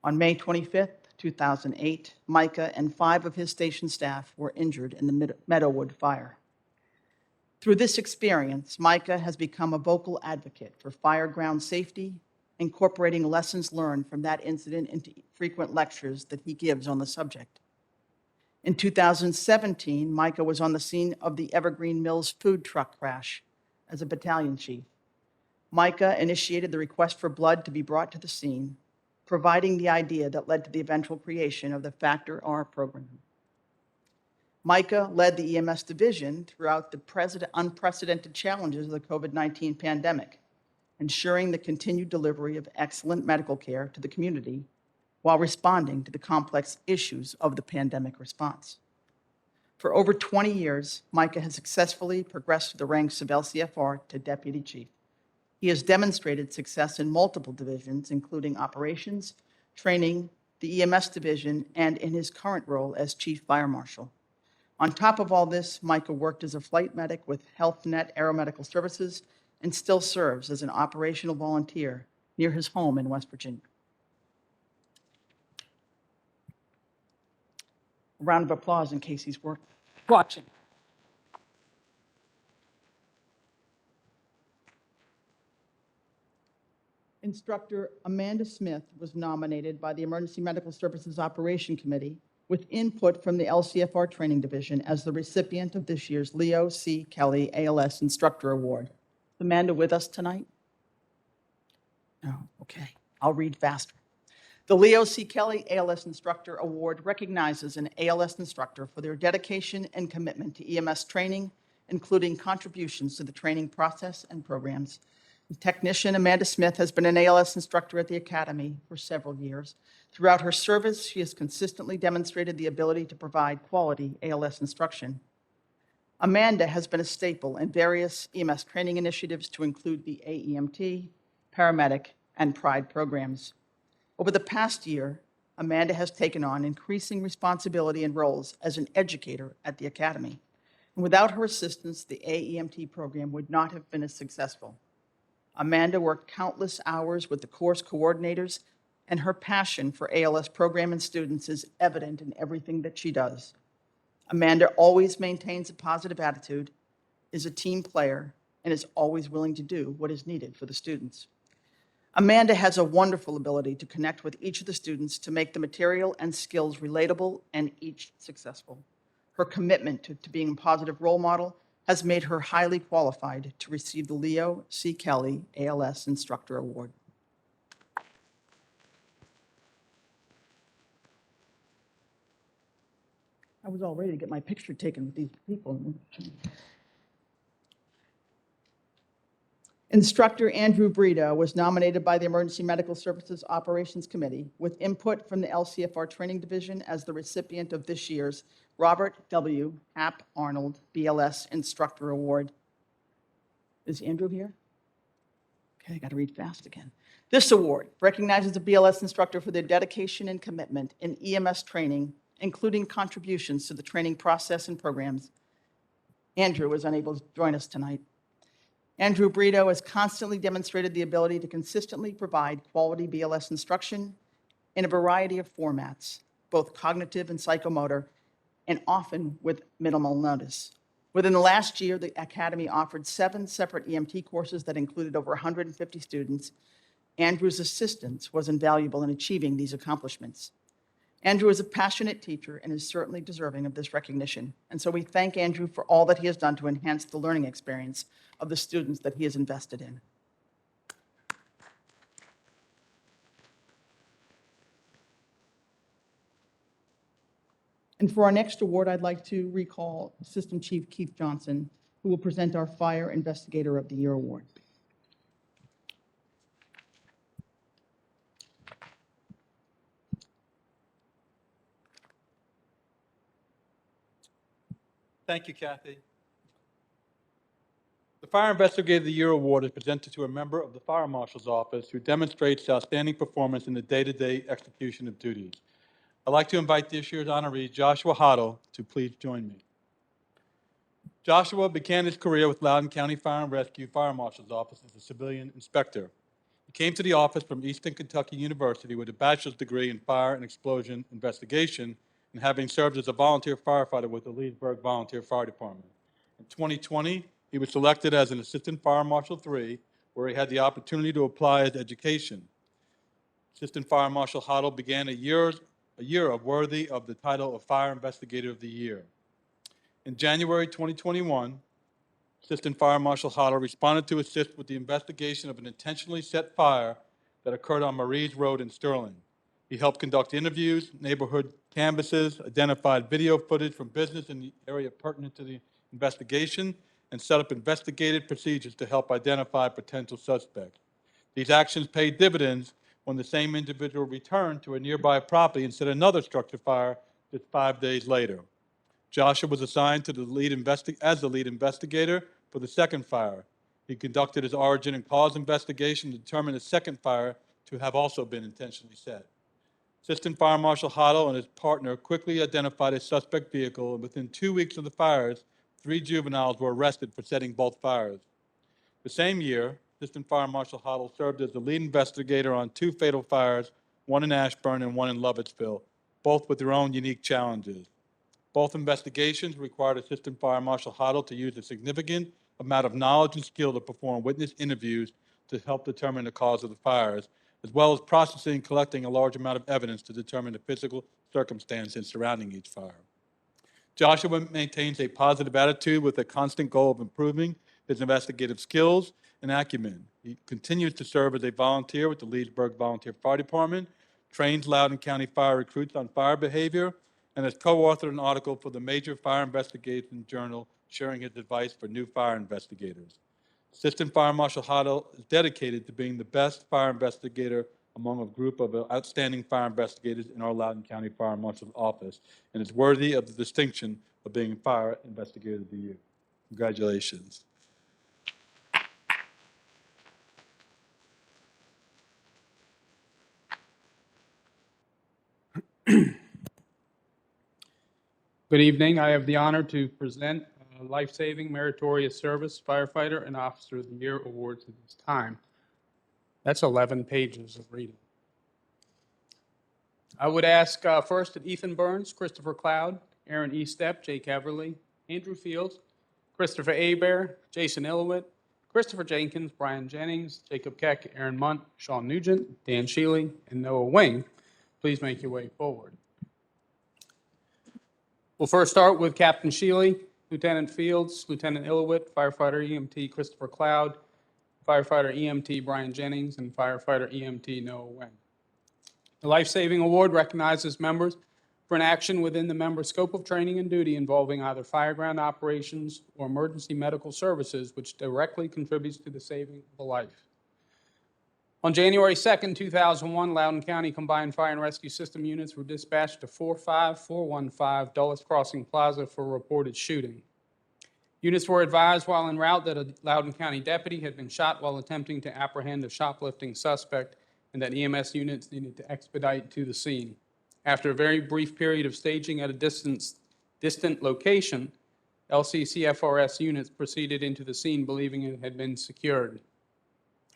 On May 25th, 2008, Micah and 5 of his station staff were injured in the Meadowood fire. Through this experience, Micah has become a vocal advocate for fire ground safety, incorporating lessons learned from that incident into frequent lectures that he gives on the subject. In 2017, Micah was on the scene of the Evergreen Mills food truck crash as a battalion chief. Micah initiated the request for blood to be brought to the scene, providing the idea that led to the eventual creation of the Factor R program. Micah led the EMS division throughout the unprecedented challenges of the COVID-19 pandemic, ensuring the continued delivery of excellent medical care to the community while responding to the complex issues of the pandemic response. For over 20 years, Micah has successfully progressed through the ranks of LCFR to deputy chief. He has demonstrated success in multiple divisions, including operations, training, the EMS division, and in his current role as chief fire marshal. On top of all this, Micah worked as a flight medic with HealthNet Aeromedical Services and still serves as an operational volunteer near his home in West Virginia. A round of applause in case he's watching. Instructor Amanda Smith was nominated by the Emergency Medical Services Operation Committee with input from the LCFR Training Division as the recipient of this year's Leo C. Kelly ALS Instructor Award. Is Amanda with us tonight? No, okay. I'll read faster. The Leo C. Kelly ALS Instructor Award recognizes an ALS instructor for their dedication and commitment to EMS training, including contributions to the training process and programs. Technician Amanda Smith has been an ALS instructor at the Academy for several years. Throughout her service, she has consistently demonstrated the ability to provide quality ALS instruction. Amanda has been a staple in various EMS training initiatives to include the AEMT, paramedic, and PRIDE programs. Over the past year, Amanda has taken on increasing responsibility and roles as an educator at the Academy. And without her assistance, the AEMT program would not have been as successful. Amanda worked countless hours with the course coordinators, and her passion for ALS program and students is evident in everything that she does. Amanda always maintains a positive attitude, is a team player, and is always willing to do what is needed for the students. Amanda has a wonderful ability to connect with each of the students to make the material and skills relatable and each successful. Her commitment to being a positive role model has made her highly qualified to receive the Leo C. Kelly ALS Instructor Award. I was all ready to get my picture taken with these people. Instructor Andrew Brito was nominated by the Emergency Medical Services Operations Committee with input from the LCFR Training Division as the recipient of this year's Robert W. Hap Arnold BLS Instructor Award. Is Andrew here? Okay, I got to read fast again. This award recognizes a BLS instructor for their dedication and commitment in EMS training, including contributions to the training process and programs. Andrew was unable to join us tonight. Andrew Brito has constantly demonstrated the ability to consistently provide quality BLS instruction in a variety of formats, both cognitive and psychomotor, and often with minimal notice. Within the last year, the Academy offered 7 separate EMT courses that included over 150 students. Andrew's assistance was invaluable in achieving these accomplishments. Andrew is a passionate teacher and is certainly deserving of this recognition. And so we thank Andrew for all that he has done to enhance the learning experience of the students that he has invested in. And for our next award, I'd like to recall System Chief Keith Johnson, who will present our Fire Investigator of the Year Award. Thank you, Kathy. The Fire Investigator of the Year Award is presented to a member of the Fire Marshal's Office who demonstrates outstanding performance in the day-to-day execution of duties. I'd like to invite this year's honoree, Joshua Hoddle, to please join me. Joshua began his career with Loudoun County Fire and Rescue Fire Marshal's Office as a civilian inspector. He came to the office from Eastern Kentucky University with a bachelor's degree in fire and explosion investigation and having served as a volunteer firefighter with the Leesburg Volunteer Fire Department. In 2020, he was selected as an Assistant Fire Marshal 3, where he had the opportunity to apply his education. Assistant Fire Marshal Hoddle began a year of worthy of the title of Fire Investigator of the Year. In January 2021, Assistant Fire Marshal Hoddle responded to assist with the investigation of an intentionally set fire that occurred on Marie's Road in Sterling. He helped conduct interviews, neighborhood canvasses, identified video footage from business in the area pertinent to the investigation, and set up investigative procedures to help identify potential suspects. These actions paid dividends when the same individual returned to a nearby property and set another structure fire just 5 days later. Joshua was assigned to as the lead investigator for the second fire. He conducted his origin and cause investigation to determine the second fire to have also been intentionally set. Assistant Fire Marshal Hoddle and his partner quickly identified a suspect vehicle, and within 2 weeks of the fires, 3 juveniles were arrested for setting both fires. The same year, Assistant Fire Marshal Hoddle served as the lead investigator on 2 fatal fires, one in Ashburn and one in Lovettsville, both with their own unique challenges. Both investigations required Assistant Fire Marshal Hoddle to use a significant amount of knowledge and skill to perform witness interviews to help determine the cause of the fires, as well as processing and collecting a large amount of evidence to determine the physical circumstances surrounding each fire. Joshua maintains a positive attitude with a constant goal of improving his investigative skills and acumen. He continues to serve as a volunteer with the Leesburg Volunteer Fire Department, trains Loudoun County fire recruits on fire behavior, and has co-authored an article for the major fire investigation journal sharing his advice for new fire investigators. Assistant Fire Marshal Hoddle is dedicated to being the best fire investigator among a group of outstanding fire investigators in our Loudoun County Fire Marshal's office, and is worthy of the distinction of being Fire Investigator of the Year. Congratulations. Good evening. I have the honor to present Life-Saving Meritorious Service Firefighter and Officer of the Year awards at this time. That's 11 pages of reading. I would ask first that Ethan Burns, Christopher Cloud, Aaron Estep, Jake Everly, Andrew Fields, Christopher Hebert, Jason Illowit, Christopher Jenkins, Brian Jennings, Jacob Keck, Aaron Munt, Sean Nugent, Dan Shealy, and Noah Wing please make your way forward. We'll first start with Captain Shealy, Lieutenant Fields, Lieutenant Illowit, Firefighter EMT Christopher Cloud, Firefighter EMT Brian Jennings, and Firefighter EMT Noah Wing. The Life Saving Award recognizes members for an action within the member's scope of training and duty involving either fireground operations or emergency medical services, which directly contributes to the saving of a life. On January 2nd, 2001, Loudoun County Combined Fire and Rescue System units were dispatched to 45415 Dulles Crossing Plaza for a reported shooting. Units were advised while en route that a Loudoun County deputy had been shot while attempting to apprehend a shoplifting suspect, and that EMS units needed to expedite to the scene. After a very brief period of staging at a distant location, LCCFRS units proceeded into the scene believing it had been secured.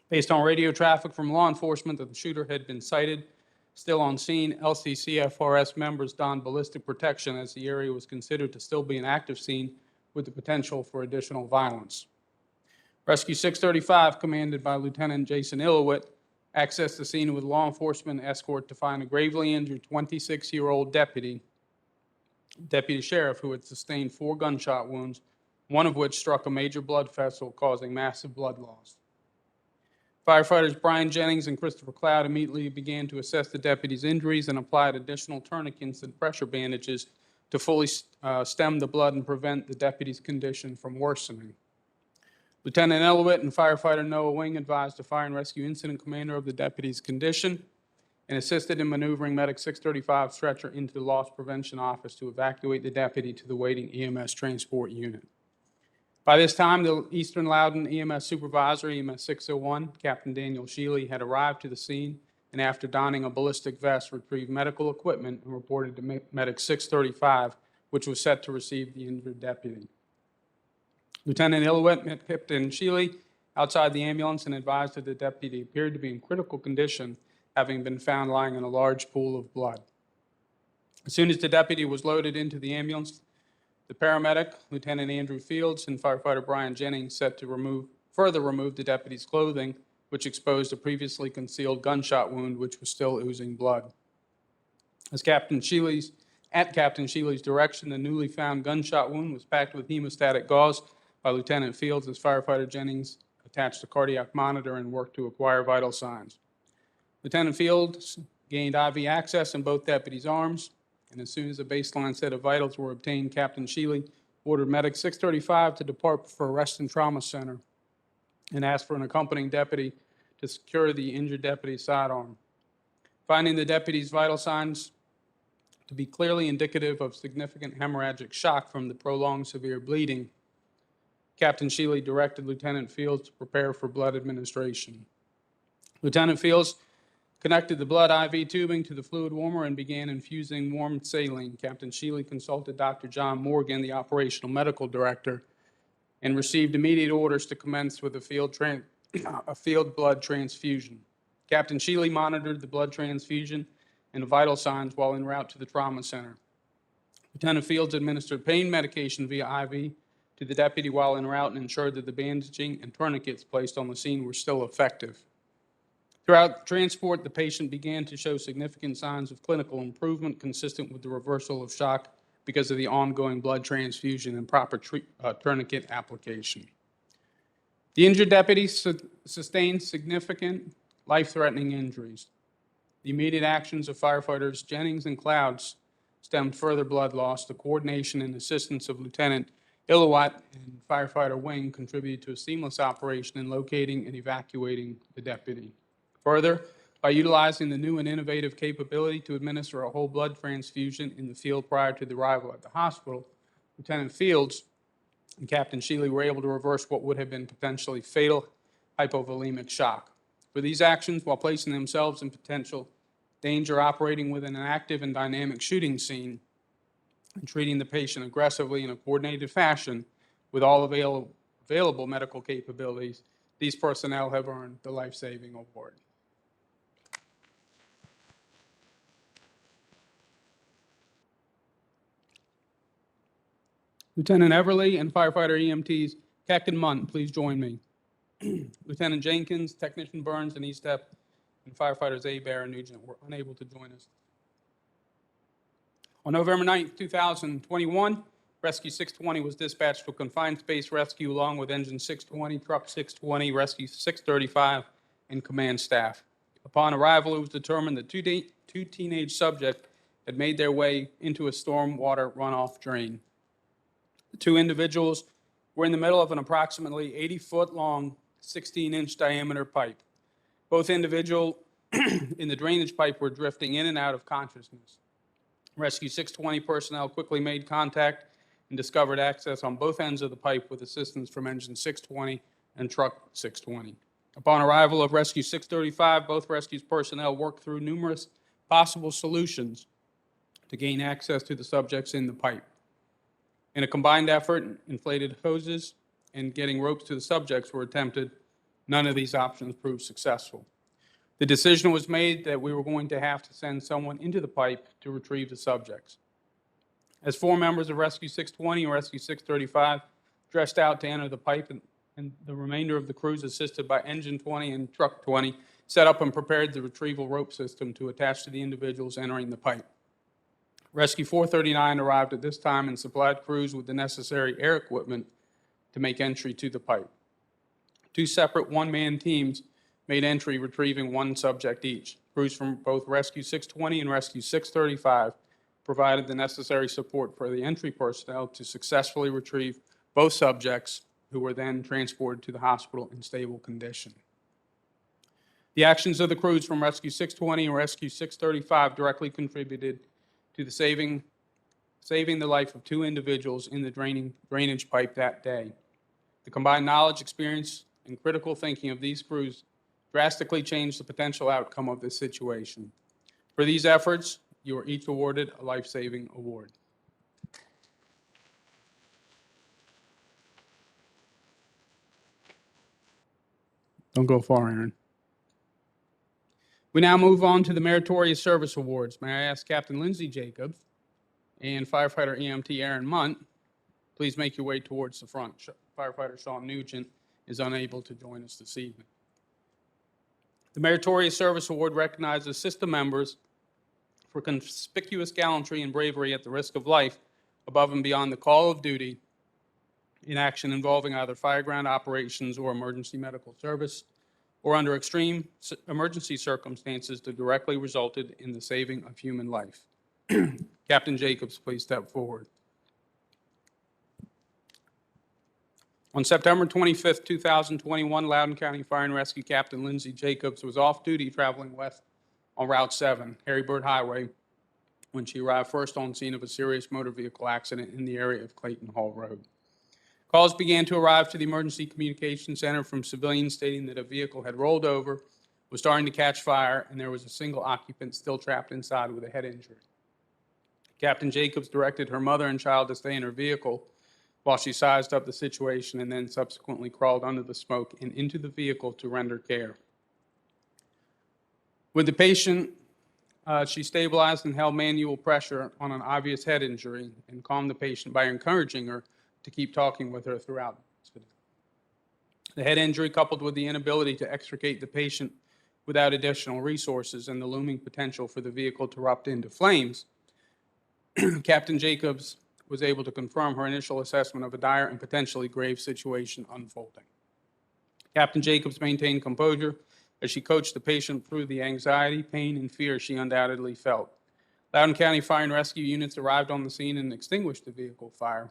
Based on radio traffic from law enforcement that the shooter had been sighted, still on scene, LCCFRS members donned ballistic protection as the area was considered to still be an active scene with the potential for additional violence. Rescue 635, commanded by Lieutenant Jason Illowit, accessed the scene with law enforcement escort to find a gravely injured 26-year-old deputy sheriff who had sustained 4 gunshot wounds, one of which struck a major blood vessel, causing massive blood loss. Firefighters Brian Jennings and Christopher Cloud immediately began to assess the deputy's injuries and applied additional tourniquets and pressure bandages to fully stem the blood and prevent the deputy's condition from worsening. Lieutenant Illowit and Firefighter Noah Wing advised the Fire and Rescue Incident Commander of the deputy's condition and assisted in maneuvering Medic 635 stretcher into the loss prevention office to evacuate the deputy to the waiting EMS transport unit. By this time, the Eastern Loudoun EMS supervisor, EMS 601, Captain Daniel Shealy, had arrived to the scene and, after donning a ballistic vest, retrieved medical equipment and reported to Medic 635, which was set to receive the injured deputy. Lieutenant Illowit met Captain Shealy outside the ambulance and advised that the deputy appeared to be in critical condition, having been found lying in a large pool of blood. As soon as the deputy was loaded into the ambulance, the paramedic, Lieutenant Andrew Fields, and Firefighter Brian Jennings set to further remove the deputy's clothing, which exposed a previously concealed gunshot wound which was still oozing blood. At Captain Shealy's direction, the newly found gunshot wound was packed with hemostatic gauze by Lieutenant Fields as Firefighter Jennings attached a cardiac monitor and worked to acquire vital signs. Lieutenant Fields gained IV access in both deputies' arms, and as soon as a baseline set of vitals were obtained, Captain Shealy ordered Medic 635 to depart for a rest and trauma center and asked for an accompanying deputy to secure the injured deputy's sidearm. Finding the deputy's vital signs to be clearly indicative of significant hemorrhagic shock from the prolonged severe bleeding, Captain Shealy directed Lieutenant Fields to prepare for blood administration. Lieutenant Fields connected the blood IV tubing to the fluid warmer and began infusing warm saline. Captain Shealy consulted Dr. John Morgan, the operational medical director, and received immediate orders to commence with a field blood transfusion. Captain Shealy monitored the blood transfusion and vital signs while en route to the trauma center. Lieutenant Fields administered pain medication via IV to the deputy while en route and ensured that the bandaging and tourniquets placed on the scene were still effective. Throughout transport, the patient began to show significant signs of clinical improvement consistent with the reversal of shock because of the ongoing blood transfusion and proper tourniquet application. The injured deputy sustained significant life-threatening injuries. The immediate actions of firefighters Jennings and Clouds stemmed further blood loss. The coordination and assistance of Lieutenant Illiwatt and firefighter Wing contributed to a seamless operation in locating and evacuating the deputy. Further, by utilizing the new and innovative capability to administer a whole blood transfusion in the field prior to the arrival at the hospital, Lieutenant Fields and Captain Shealy were able to reverse what would have been potentially fatal hypovolemic shock. For these actions, while placing themselves in potential danger operating within an active and dynamic shooting scene, and treating the patient aggressively in a coordinated fashion with all available medical capabilities, these personnel have earned the life-saving award. Lieutenant Everly and firefighter EMTs Keck and Munt, please join me. Lieutenant Jenkins, Technician Burns, and Estep, and firefighters Bear and Nugent were unable to join us. On November 9, 2021, Rescue 620 was dispatched to a confined space rescue along with Engine 620, Truck 620, Rescue 635, and command staff. Upon arrival, it was determined that two teenage subjects had made their way into a stormwater runoff drain. The two individuals were in the middle of an approximately 80-foot-long, 16-inch diameter pipe. Both individuals in the drainage pipe were drifting in and out of consciousness. Rescue 620 personnel quickly made contact and discovered access on both ends of the pipe with assistance from Engine 620 and Truck 620. Upon arrival of Rescue 635, both rescue personnel worked through numerous possible solutions to gain access to the subjects in the pipe. In a combined effort, inflated hoses and getting ropes to the subjects were attempted. None of these options proved successful. The decision was made that we were going to have to send someone into the pipe to retrieve the subjects. As 4 members of Rescue 620 and Rescue 635 dressed out to enter the pipe, and the remainder of the crews, assisted by Engine 20 and Truck 20, set up and prepared the retrieval rope system to attach to the individuals entering the pipe. Rescue 439 arrived at this time and supplied crews with the necessary air equipment to make entry to the pipe. 2 separate one-man teams made entry, retrieving 1 subject each. Crews from both Rescue 620 and Rescue 635 provided the necessary support for the entry personnel to successfully retrieve both subjects, who were then transported to the hospital in stable condition. The actions of the crews from Rescue 620 and Rescue 635 directly contributed to the saving the life of 2 individuals in the drainage pipe that day. The combined knowledge, experience, and critical thinking of these crews drastically changed the potential outcome of this situation. For these efforts, you are each awarded a life-saving award. Don't go far, Aaron. We now move on to the Meritorious Service Awards. May I ask Captain Lindsay Jacobs and firefighter EMT Aaron Munt, please make your way towards the front. Firefighter Sean Nugent is unable to join us this evening. The Meritorious Service Award recognizes system members for conspicuous gallantry and bravery at the risk of life above and beyond the call of duty in action involving either fireground operations or emergency medical service, or under extreme emergency circumstances that directly resulted in the saving of human life. Captain Jacobs, please step forward. On September 25th, 2021, Loudoun County Fire and Rescue Captain Lindsay Jacobs was off duty traveling west on Route 7, Harry Bird Highway, when she arrived first on scene of a serious motor vehicle accident in the area of Clayton Hall Road. Calls began to arrive to the Emergency Communications Center from civilians stating that a vehicle had rolled over, was starting to catch fire, and there was a single occupant still trapped inside with a head injury. Captain Jacobs directed her mother and child to stay in her vehicle while she sized up the situation and then subsequently crawled under the smoke and into the vehicle to render care. With the patient, she stabilized and held manual pressure on an obvious head injury and calmed the patient by encouraging her to keep talking with her throughout the hospital. The head injury, coupled with the inability to extricate the patient without additional resources and the looming potential for the vehicle to erupt into flames, Captain Jacobs was able to confirm her initial assessment of a dire and potentially grave situation unfolding. Captain Jacobs maintained composure as she coached the patient through the anxiety, pain, and fear she undoubtedly felt. Loudoun County Fire and Rescue units arrived on the scene and extinguished the vehicle fire.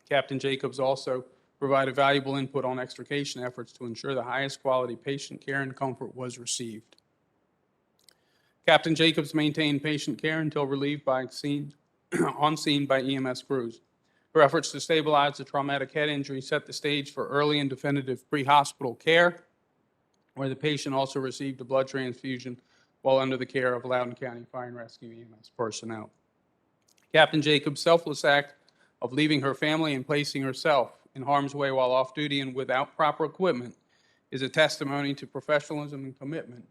Captain Jacobs also provided valuable input on extrication efforts to ensure the highest quality patient care and comfort was received. Captain Jacobs maintained patient care until relieved on scene by EMS crews. Her efforts to stabilize the traumatic head injury set the stage for early and definitive pre-hospital care, where the patient also received a blood transfusion while under the care of Loudoun County Fire and Rescue EMS personnel. Captain Jacobs' selfless act of leaving her family and placing herself in harm's way while off duty and without proper equipment is a testimony to professionalism and commitment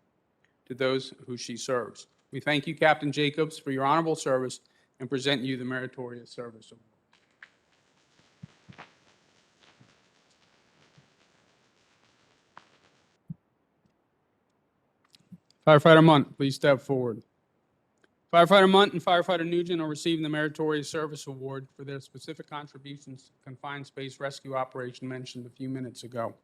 to those who she serves. We thank you, Captain Jacobs, for your honorable service and present you the Meritorious Service Award. Firefighter Munt, please step forward. Firefighter Munt and Firefighter Nugent are receiving the Meritorious Service Award for their specific contributions to the confined space rescue operation mentioned a few minutes ago.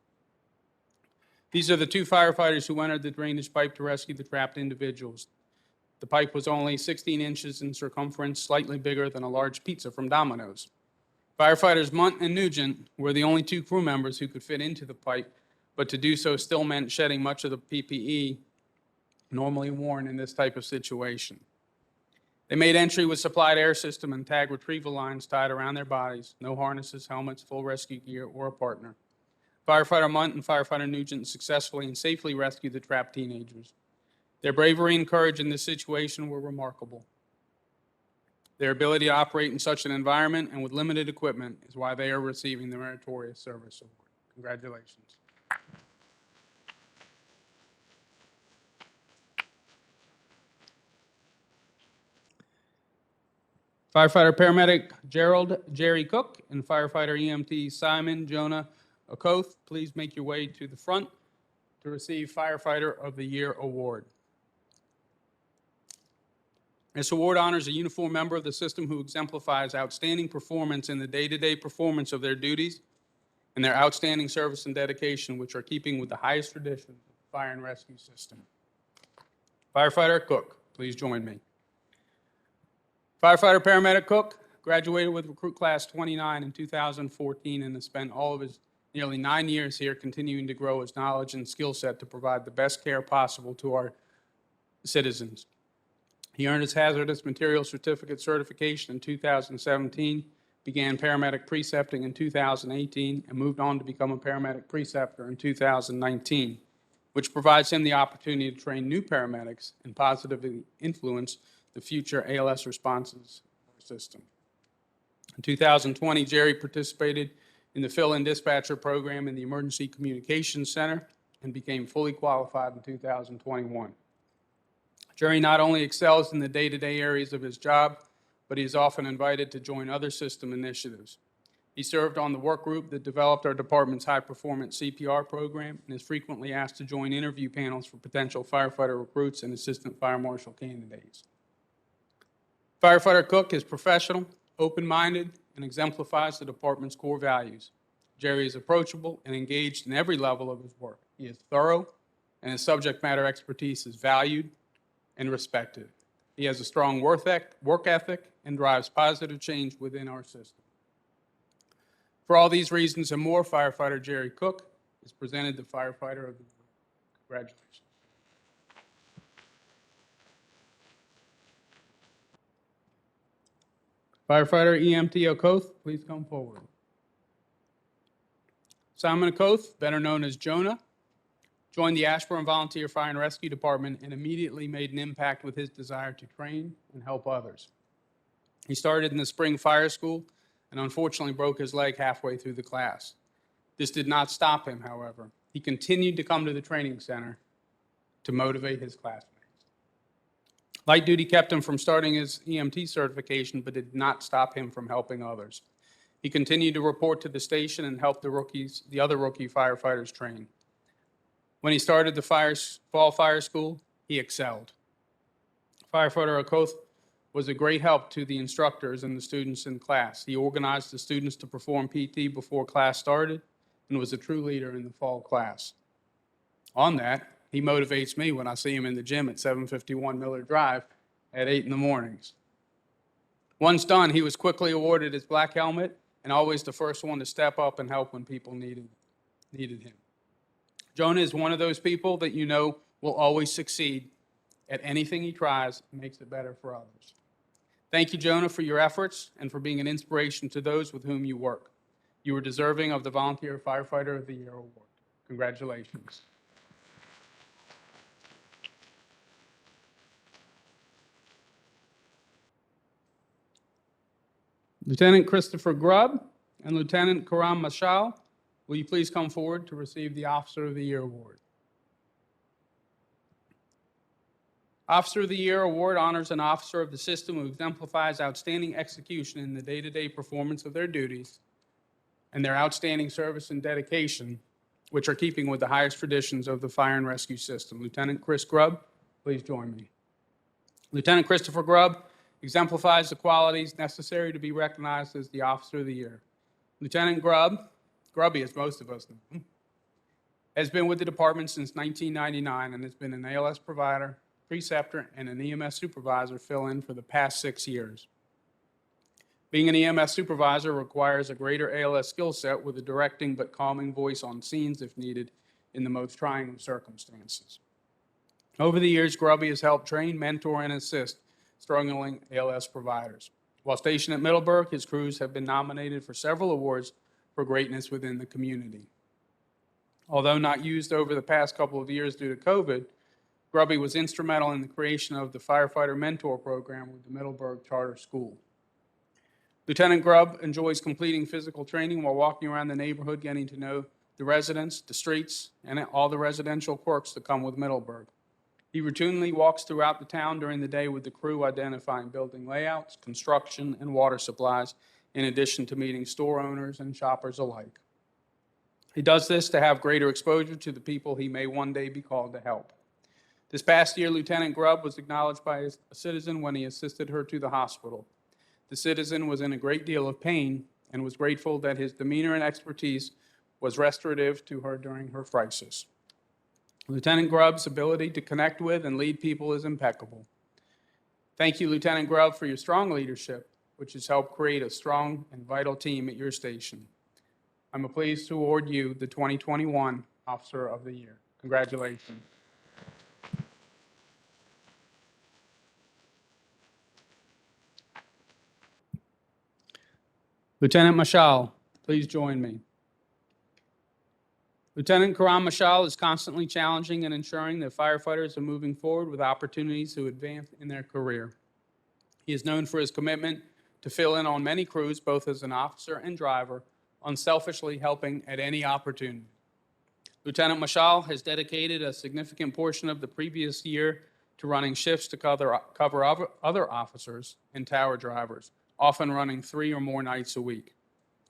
These are the two firefighters who entered the drainage pipe to rescue the trapped individuals. The pipe was only 16 inches in circumference, slightly bigger than a large pizza from Domino's. Firefighters Munt and Nugent were the only two crew members who could fit into the pipe, but to do so still meant shedding much of the PPE normally worn in this type of situation. They made entry with supplied air system and tag retrieval lines tied around their bodies, no harnesses, helmets, full rescue gear, or a partner. Firefighter Munt and Firefighter Nugent successfully and safely rescued the trapped teenagers. Their bravery and courage in this situation were remarkable. Their ability to operate in such an environment and with limited equipment is why they are receiving the Meritorious Service Award. Congratulations. Firefighter Paramedic Jerry Cook and Firefighter EMT Simon Jonah Okoth, please make your way to the front to receive Firefighter of the Year award. This award honors a uniformed member of the system who exemplifies outstanding performance in the day-to-day performance of their duties and their outstanding service and dedication, which are keeping with the highest traditions of the fire and rescue system. Firefighter Cook, please join me. Firefighter Paramedic Cook graduated with Recruit Class 29 in 2014 and has spent all of his nearly 9 years here continuing to grow his knowledge and skill set to provide the best care possible to our citizens. He earned his hazardous material certificate certification in 2017, began paramedic precepting in 2018, and moved on to become a paramedic preceptor in 2019, which provides him the opportunity to train new paramedics and positively influence the future ALS responses of our system. In 2020, Jerry participated in the fill-in dispatcher program in the Emergency Communications Center and became fully qualified in 2021. Jerry not only excels in the day-to-day areas of his job, but he is often invited to join other system initiatives. He served on the work group that developed our department's high-performance CPR program and is frequently asked to join interview panels for potential firefighter recruits and assistant fire marshal candidates. Firefighter Cook is professional, open-minded, and exemplifies the department's core values. Jerry is approachable and engaged in every level of his work. He is thorough, and his subject matter expertise is valued and respected. He has a strong work ethic and drives positive change within our system. For all these reasons and more, Firefighter Jerry Cook is presented the Firefighter of the Year. Congratulations. Firefighter EMT Okoth, please come forward. Simon Okoth, better known as Jonah, joined the Ashburn Volunteer Fire and Rescue Department and immediately made an impact with his desire to train and help others. He started in the spring fire school and unfortunately broke his leg halfway through the class. This did not stop him, however. He continued to come to the training center to motivate his classmates. Light duty kept him from starting his EMT certification, but did not stop him from helping others. He continued to report to the station and help the other rookie firefighters train. When he started the fall fire school, he excelled. Firefighter Okoth was a great help to the instructors and the students in class. He organized the students to perform PT before class started and was a true leader in the fall class. On that, he motivates me when I see him in the gym at 751 Miller Drive at 8 in the mornings. Once done, he was quickly awarded his black helmet and always the first one to step up and help when people needed him. Jonah is one of those people that you know will always succeed at anything he tries and makes it better for others. Thank you, Jonah, for your efforts and for being an inspiration to those with whom you work. You are deserving of the Volunteer Firefighter of the Year Award. Congratulations. Lieutenant Christopher Grubb and Lieutenant Karam Mashal, will you please come forward to receive the Officer of the Year Award? Officer of the Year Award honors an officer of the system who exemplifies outstanding execution in the day-to-day performance of their duties and their outstanding service and dedication, which are keeping with the highest traditions of the fire and rescue system. Lieutenant Chris Grubb, please join me. Lieutenant Christopher Grubb exemplifies the qualities necessary to be recognized as the Officer of the Year. Lieutenant Grubb, Grubby as most of us know him, has been with the department since 1999 and has been an ALS provider, preceptor, and an EMS supervisor fill-in for the past 6 years. Being an EMS supervisor requires a greater ALS skill set with a directing but calming voice on scenes if needed in the most trying of circumstances. Over the years, Grubby has helped train, mentor, and assist struggling ALS providers. While stationed at Middleburg, his crews have been nominated for several awards for greatness within the community. Although not used over the past couple of years due to COVID, Grubby was instrumental in the creation of the Firefighter Mentor Program with the Middleburg Charter School. Lieutenant Grubb enjoys completing physical training while walking around the neighborhood, getting to know the residents, the streets, and all the residential quirks that come with Middleburg. He routinely walks throughout the town during the day with the crew, identifying building layouts, construction, and water supplies, in addition to meeting store owners and shoppers alike. He does this to have greater exposure to the people he may one day be called to help. This past year, Lieutenant Grubb was acknowledged by a citizen when he assisted her to the hospital. The citizen was in a great deal of pain and was grateful that his demeanor and expertise was restorative to her during her crisis. Lieutenant Grubb's ability to connect with and lead people is impeccable. Thank you, Lieutenant Grubb, for your strong leadership, which has helped create a strong and vital team at your station. I'm pleased to award you the 2021 Officer of the Year. Congratulations. Lieutenant Mashal, please join me. Lieutenant Karam Mashal is constantly challenging and ensuring that firefighters are moving forward with opportunities to advance in their career. He is known for his commitment to fill in on many crews, both as an officer and driver, unselfishly helping at any opportunity. Lieutenant Mashal has dedicated a significant portion of the previous year to running shifts to cover other officers and tower drivers, often running 3 or more nights a week.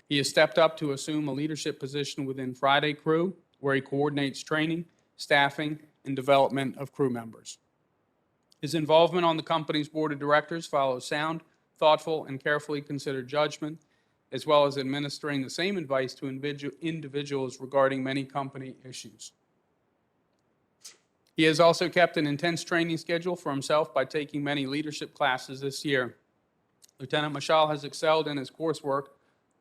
He has stepped up to assume a leadership position within Friday Crew, where he coordinates training, staffing, and development of crew members. His involvement on the company's board of directors follows sound, thoughtful, and carefully considered judgment, as well as administering the same advice to individuals regarding many company issues. He has also kept an intense training schedule for himself by taking many leadership classes this year. Lieutenant Mashal has excelled in his coursework,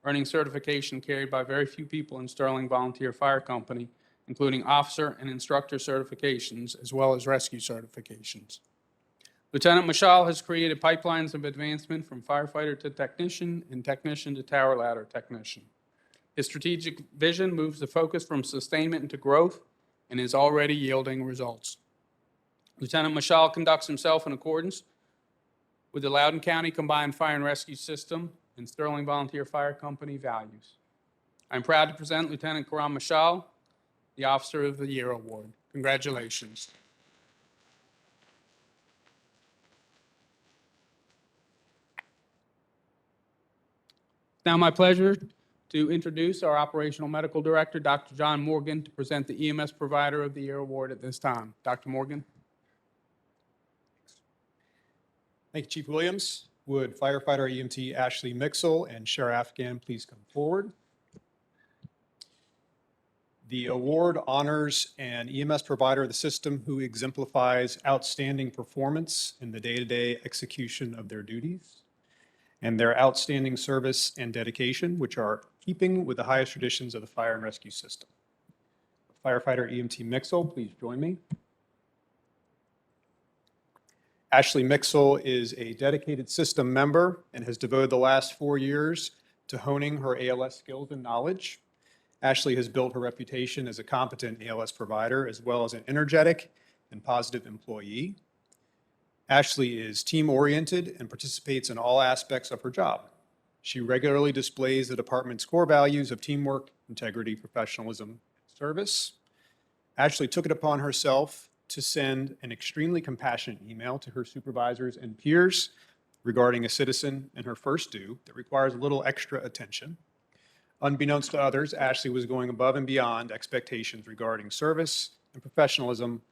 earning certification carried by very few people in Sterling Volunteer Fire Company, including officer and instructor certifications, as well as rescue certifications. Lieutenant Mashal has created pipelines of advancement from firefighter to technician and technician to tower ladder technician. His strategic vision moves the focus from sustainment into growth and is already yielding results. Lieutenant Mashal conducts himself in accordance with the Loudoun County Combined Fire and Rescue System and Sterling Volunteer Fire Company values. I'm proud to present Lieutenant Karam Mashal, the Officer of the Year Award. Congratulations. Now my pleasure to introduce our Operational Medical Director, Dr. John Morgan, to present the EMS Provider of the Year Award at this time. Dr. Morgan. Thank you, Chief Williams. Would firefighter EMT Ashley Mixel and Sheriff Afghan please come forward? The award honors an EMS provider of the system who exemplifies outstanding performance in the day-to-day execution of their duties. and their outstanding service and dedication, which are keeping with the highest traditions of the fire and rescue system. Firefighter EMT Mixel, please join me. Ashley Mixel is a dedicated system member and has devoted the last 4 years to honing her ALS skills and knowledge. Ashley has built her reputation as a competent ALS provider, as well as an energetic and positive employee. Ashley is team-oriented and participates in all aspects of her job. She regularly displays the department's core values of teamwork, integrity, professionalism, and service. Ashley took it upon herself to send an extremely compassionate email to her supervisors and peers regarding a citizen in her first due that requires a little extra attention. Unbeknownst to others, Ashley was going above and beyond expectations regarding service and professionalism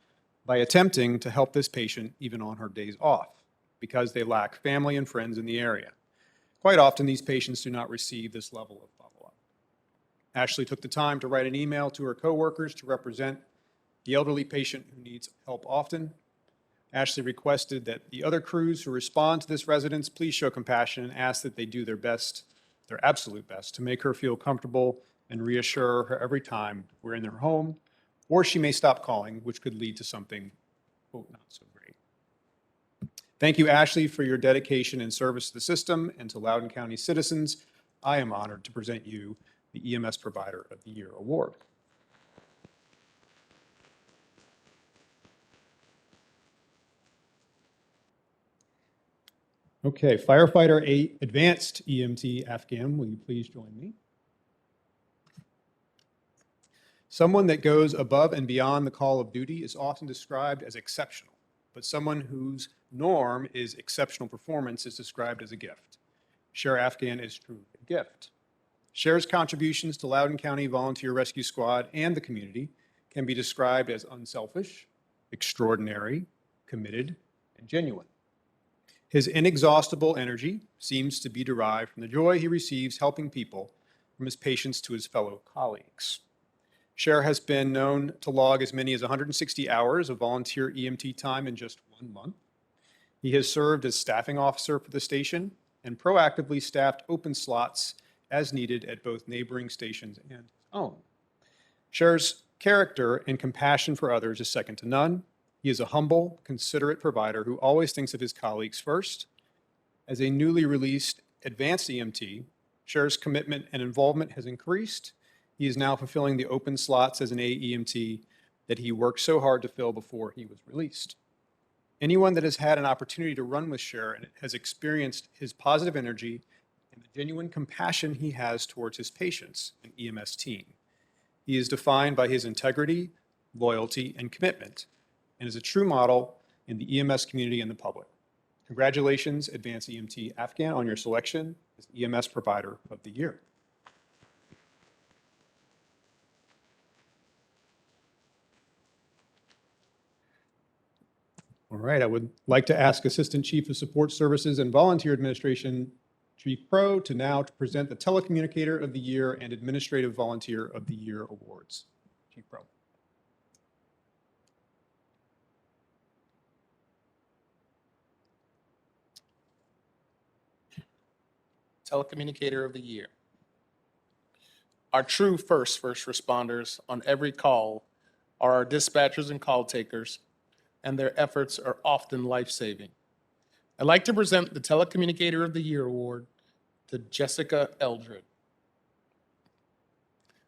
by attempting to help this patient even on her days off, because they lack family and friends in the area. Quite often, these patients do not receive this level of follow-up. Ashley took the time to write an email to her coworkers to represent the elderly patient who needs help often. Ashley requested that the other crews who respond to this residence please show compassion and ask that they do their best, their absolute best, to make her feel comfortable and reassure her every time we're in their home, or she may stop calling, which could lead to something, quote, not so great. Thank you, Ashley, for your dedication and service to the system and to Loudoun County citizens. I am honored to present you the EMS Provider of the Year Award. Okay, Firefighter 8 Advanced EMT Afghan, will you please join me? Someone that goes above and beyond the call of duty is often described as exceptional, but someone whose norm is exceptional performance is described as a gift. Sheriff Afghan is truly a gift. Sheriff's contributions to Loudoun County Volunteer Rescue Squad and the community can be described as unselfish, extraordinary, committed, and genuine. His inexhaustible energy seems to be derived from the joy he receives helping people, from his patients to his fellow colleagues. Cher has been known to log as many as 160 hours of volunteer EMT time in just 1 month. He has served as staffing officer for the station and proactively staffed open slots as needed at both neighboring stations and his own. Cher's character and compassion for others is second to none. He is a humble, considerate provider who always thinks of his colleagues first. As a newly released advanced EMT, Cher's commitment and involvement has increased. He is now fulfilling the open slots as an AEMT that he worked so hard to fill before he was released. Anyone that has had an opportunity to run with Cher and has experienced his positive energy and the genuine compassion he has towards his patients and EMS team. He is defined by his integrity, loyalty, and commitment, and is a true model in the EMS community and the public. Congratulations, Advanced EMT Afghan, on your selection as EMS Provider of the Year. All right, I would like to ask Assistant Chief of Support Services and Volunteer Administration, Chief Pro, to now present the Telecommunicator of the Year and Administrative Volunteer of the Year awards. Chief Pro. Telecommunicator of the Year. Our true first responders on every call are our dispatchers and call takers, and their efforts are often life-saving. I'd like to present the Telecommunicator of the Year Award to Jessica Eldred.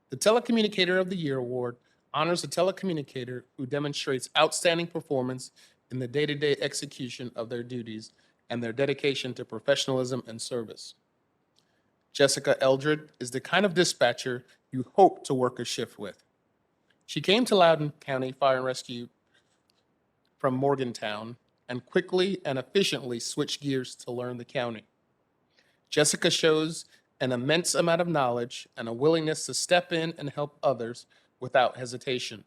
The Telecommunicator of the Year Award honors a telecommunicator who demonstrates outstanding performance in the day-to-day execution of their duties and their dedication to professionalism and service. Jessica Eldred is the kind of dispatcher you hope to work a shift with. She came to Loudoun County Fire and Rescue from Morgantown and quickly and efficiently switched gears to learn the county. Jessica shows an immense amount of knowledge and a willingness to step in and help others without hesitation.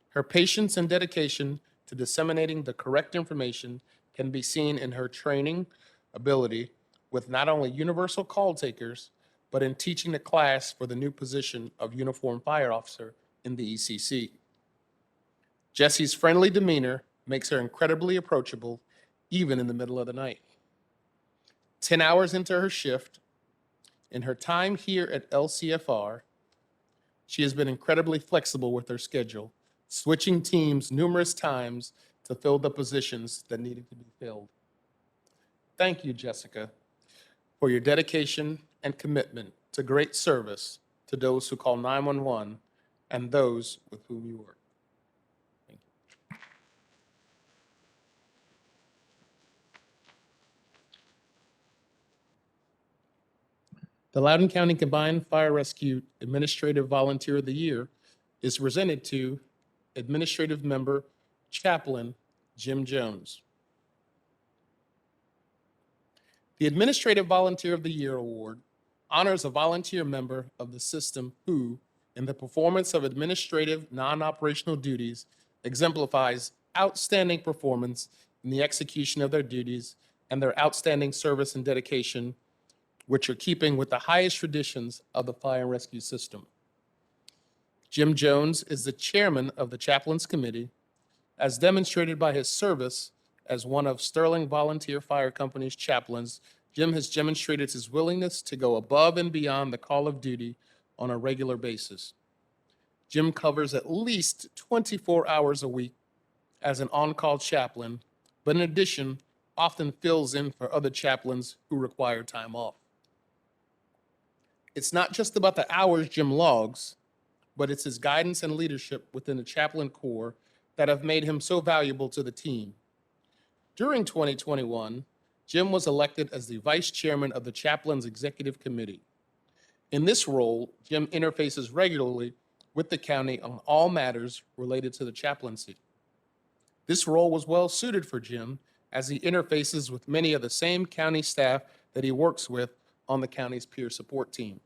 Her patience and dedication to disseminating the correct information can be seen in her training ability with not only universal call takers, but in teaching the class for the new position of Uniformed Fire Officer in the ECC. Jessie's friendly demeanor makes her incredibly approachable, even in the middle of the night. 10 hours into her shift, in her time here at LCFR, she has been incredibly flexible with her schedule, switching teams numerous times to fill the positions that needed to be filled. Thank you, Jessica, for your dedication and commitment to great service to those who call 911 and those with whom you work. Thank you. The Loudoun County Combined Fire Rescue Administrative Volunteer of the Year is presented to Administrative Member Chaplain Jim Jones. The Administrative Volunteer of the Year Award honors a volunteer member of the system who, in the performance of administrative, non-operational duties, exemplifies outstanding performance in the execution of their duties and their outstanding service and dedication, which are keeping with the highest traditions of the fire and rescue system. Jim Jones is the chairman of the Chaplains Committee, as demonstrated by his service as one of Sterling Volunteer Fire Company's chaplains. Jim has demonstrated his willingness to go above and beyond the call of duty on a regular basis. Jim covers at least 24 hours a week as an on-call chaplain, but in addition, often fills in for other chaplains who require time off. It's not just about the hours Jim logs, but it's his guidance and leadership within the chaplain corps that have made him so valuable to the team. During 2021, Jim was elected as the vice chairman of the Chaplains Executive Committee. In this role, Jim interfaces regularly with the county on all matters related to the chaplaincy. This role was well suited for Jim as he interfaces with many of the same county staff that he works with on the county's peer support team.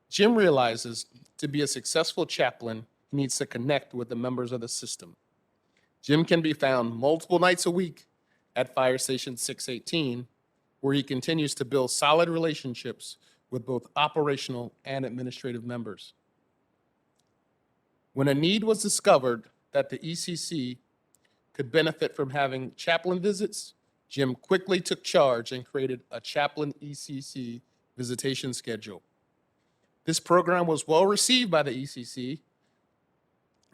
Jim realizes to be a successful chaplain, he needs to connect with the members of the system. Jim can be found multiple nights a week at Fire Station 618, where he continues to build solid relationships with both operational and administrative members. When a need was discovered that the ECC could benefit from having chaplain visits, Jim quickly took charge and created a chaplain ECC visitation schedule. This program was well received by the ECC.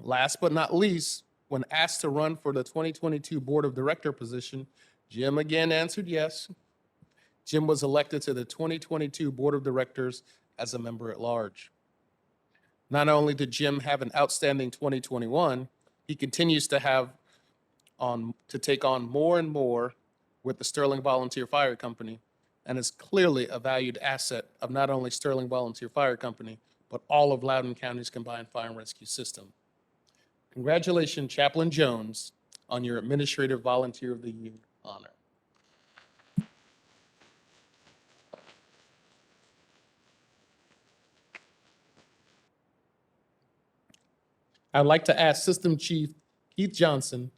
Last but not least, when asked to run for the 2022 Board of Director position, Jim again answered yes. Jim was elected to the 2022 Board of Directors as a member at large. Not only did Jim have an outstanding 2021, he continues to take on more and more with the Sterling Volunteer Fire Company, and is clearly a valued asset of not only Sterling Volunteer Fire Company, but all of Loudoun County's combined fire and rescue system. Congratulations, Chaplain Jones, on your Administrative Volunteer of the Year honor. I'd like to ask System Chief Keith Johnson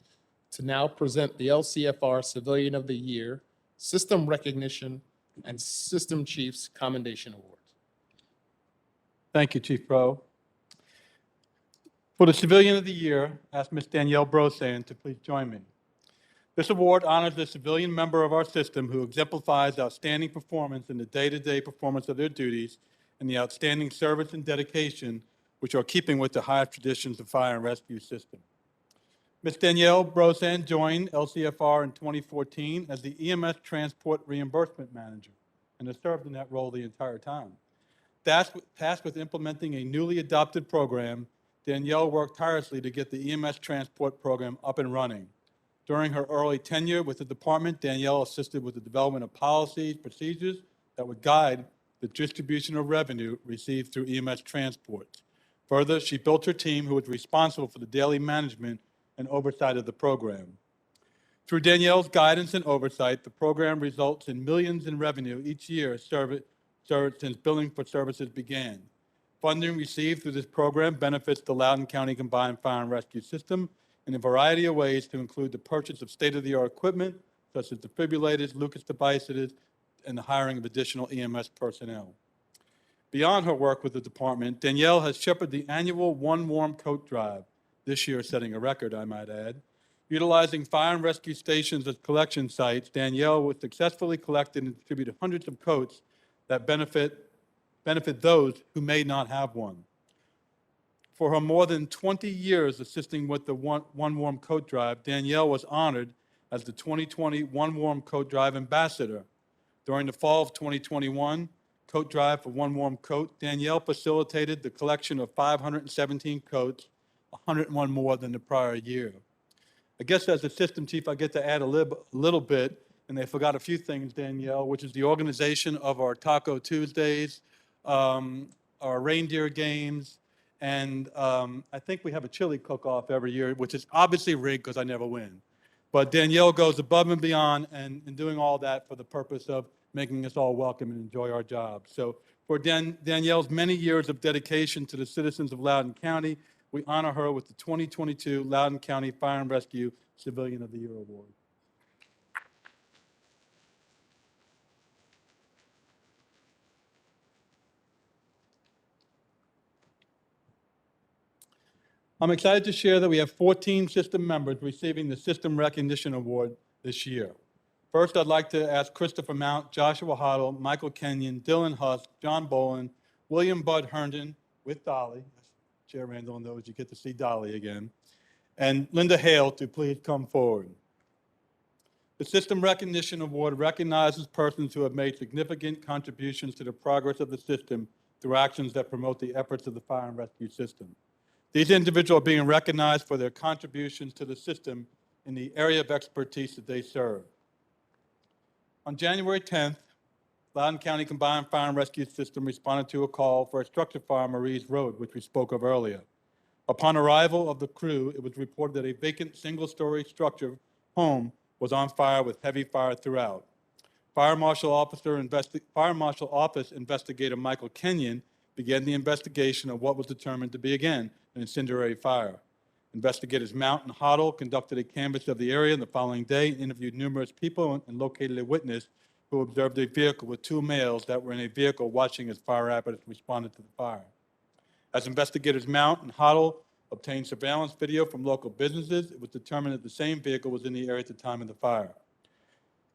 to now present the LCFR Civilian of the Year, System Recognition, and System Chiefs Commendation Awards. Thank you, Chief Pro. For the Civilian of the Year, I ask Ms. Danielle Brosan to please join me. This award honors the civilian member of our system who exemplifies outstanding performance in the day-to-day performance of their duties and the outstanding service and dedication which are keeping with the highest traditions of fire and rescue system. Ms. Danielle Brosan joined LCFR in 2014 as the EMS Transport Reimbursement Manager and has served in that role the entire time. Tasked with implementing a newly adopted program, Danielle worked tirelessly to get the EMS Transport program up and running. During her early tenure with the department, Danielle assisted with the development of policies, procedures that would guide the distribution of revenue received through EMS Transport. Further, she built her team who was responsible for the daily management and oversight of the program. Through Danielle's guidance and oversight, the program results in millions in revenue each year since billing for services began. Funding received through this program benefits the Loudoun County Combined Fire and Rescue System in a variety of ways to include the purchase of state-of-the-art equipment, such as defibrillators, Lucas devices, and the hiring of additional EMS personnel. Beyond her work with the department, Danielle has shepherded the annual One Warm Coat Drive, this year setting a record, I might add, Utilizing fire and rescue stations as collection sites, Danielle was successfully collected and distributed hundreds of coats that benefit those who may not have one. For her more than 20 years assisting with the One Warm Coat Drive, Danielle was honored as the 2020 One Warm Coat Drive Ambassador. During the fall of 2021 Coat Drive for One Warm Coat, Danielle facilitated the collection of 517 coats, 101 more than the prior year. I guess as the system chief, I get to add a little bit, and they forgot a few things, Danielle, which is the organization of our Taco Tuesdays, our reindeer games, and I think we have a chili cook-off every year, which is obviously rigged because I never win. But Danielle goes above and beyond and doing all that for the purpose of making us all welcome and enjoy our jobs. So for Danielle's many years of dedication to the citizens of Loudoun County, we honor her with the 2022 Loudoun County Fire and Rescue Civilian of the Year Award. I'm excited to share that we have 14 system members receiving the System Recognition Award this year. First, I'd like to ask Christopher Mount, Joshua Hoddle, Michael Kenyon, Dylan Huss, John Boland, William Bud Herndon with Dolly. Chair Randall knows you get to see Dolly again. And Linda Hale to please come forward. The System Recognition Award recognizes persons who have made significant contributions to the progress of the system through actions that promote the efforts of the fire and rescue system. These individuals are being recognized for their contributions to the system in the area of expertise that they serve. On January 10th, Loudoun County Combined Fire and Rescue System responded to a call for a structure fire on Marie's Road, which we spoke of earlier. Upon arrival of the crew, it was reported that a vacant single-story structure home was on fire with heavy fire throughout. Fire Marshal Office Investigator Michael Kenyon began the investigation of what was determined to be, again, an incendiary fire. Investigators Mount and Hoddle conducted a canvass of the area the following day and interviewed numerous people and located a witness who observed a vehicle with two males that were in a vehicle watching as fire apparatus responded to the fire. As investigators Mount and Hoddle obtained surveillance video from local businesses, it was determined that the same vehicle was in the area at the time of the fire.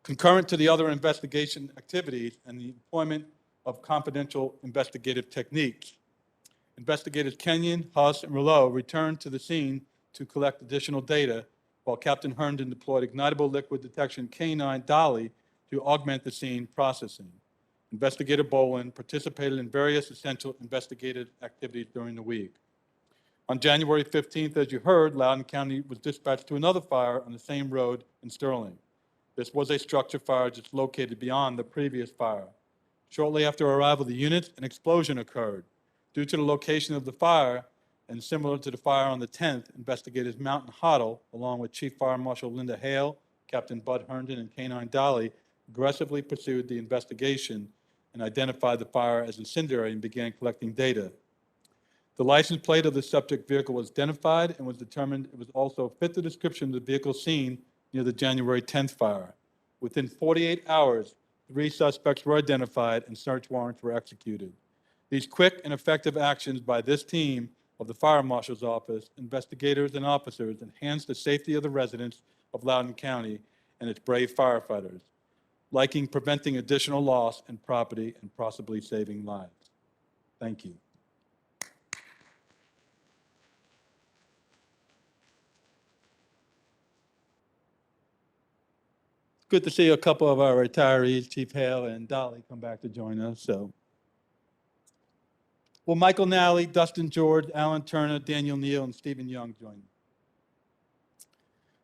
Concurrent to the other investigation activities and the employment of confidential investigative techniques, investigators Kenyon, Huss, and Rouleau returned to the scene to collect additional data, while Captain Herndon deployed ignitable liquid detection K9 Dolly to augment the scene processing. Investigator Boland participated in various essential investigative activities during the week. On January 15th, as you heard, Loudoun County was dispatched to another fire on the same road in Sterling. This was a structure fire just located beyond the previous fire. Shortly after arrival of the units, an explosion occurred. Due to the location of the fire, and similar to the fire on the 10th, investigators Mount and Hoddle, along with Chief Fire Marshal Linda Hale, Captain Bud Herndon, and K9 Dolly, aggressively pursued the investigation and identified the fire as incendiary and began collecting data. The license plate of the subject vehicle was identified and was determined it was also fit the description of the vehicle seen near the January 10th fire. Within 48 hours, 3 suspects were identified and search warrants were executed. These quick and effective actions by this team of the Fire Marshal's Office, investigators, and officers enhance the safety of the residents of Loudoun County and its brave firefighters, liking preventing additional loss in property and possibly saving lives. Thank you. Good to see a couple of our retirees, Chief Hale and Dolly, come back to join us. So, will Michael Nally, Dustin George, Alan Turner, Daniel Neal, and Stephen Young join me?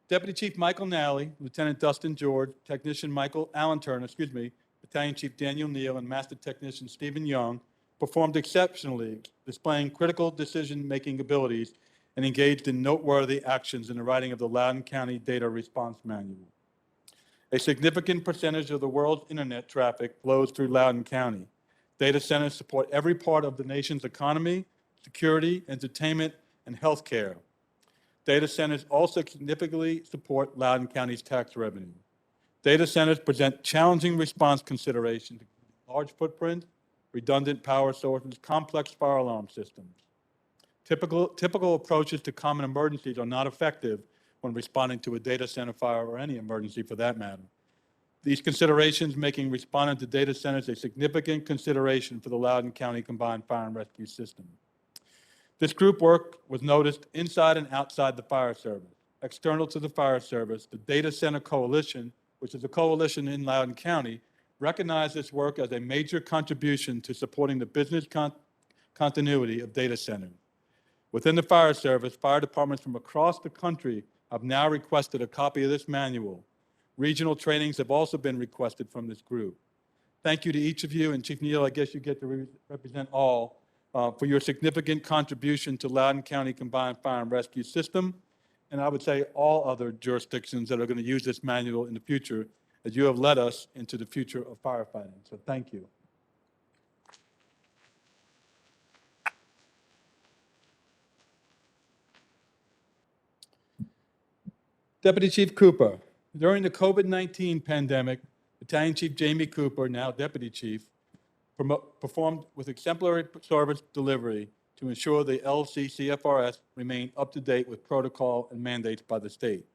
Deputy Chief Michael Nally, Lieutenant Dustin George, Technician Alan Turner, Battalion Chief Daniel Neal, and Master Technician Stephen Young performed exceptionally, displaying critical decision-making abilities and engaged in noteworthy actions in the writing of the Loudoun County Data Response Manual. A significant percentage of the world's internet traffic flows through Loudoun County. Data centers support every part of the nation's economy, security, entertainment, and healthcare. Data centers also significantly support Loudoun County's tax revenue. Data centers present challenging response considerations, large footprint, redundant power sources, complex fire alarm systems. Typical approaches to common emergencies are not effective when responding to a data center fire or any emergency for that matter. These considerations making responding to data centers a significant consideration for the Loudoun County Combined Fire and Rescue System. This group work was noticed inside and outside the fire service. External to the fire service, the Data Center Coalition, which is a coalition in Loudoun County, recognized this work as a major contribution to supporting the business continuity of data centers. Within the fire service, fire departments from across the country have now requested a copy of this manual. Regional trainings have also been requested from this group. Thank you to each of you, and Chief Neal, I guess you get to represent all, for your significant contribution to Loudoun County Combined Fire and Rescue System, and I would say all other jurisdictions that are going to use this manual in the future, as you have led us into the future of firefighting. So thank you. Deputy Chief Cooper. During the COVID-19 pandemic, Battalion Chief Jamie Cooper, now Deputy Chief, performed with exemplary service delivery to ensure the LCCFRS remained up to date with protocol and mandates by the state.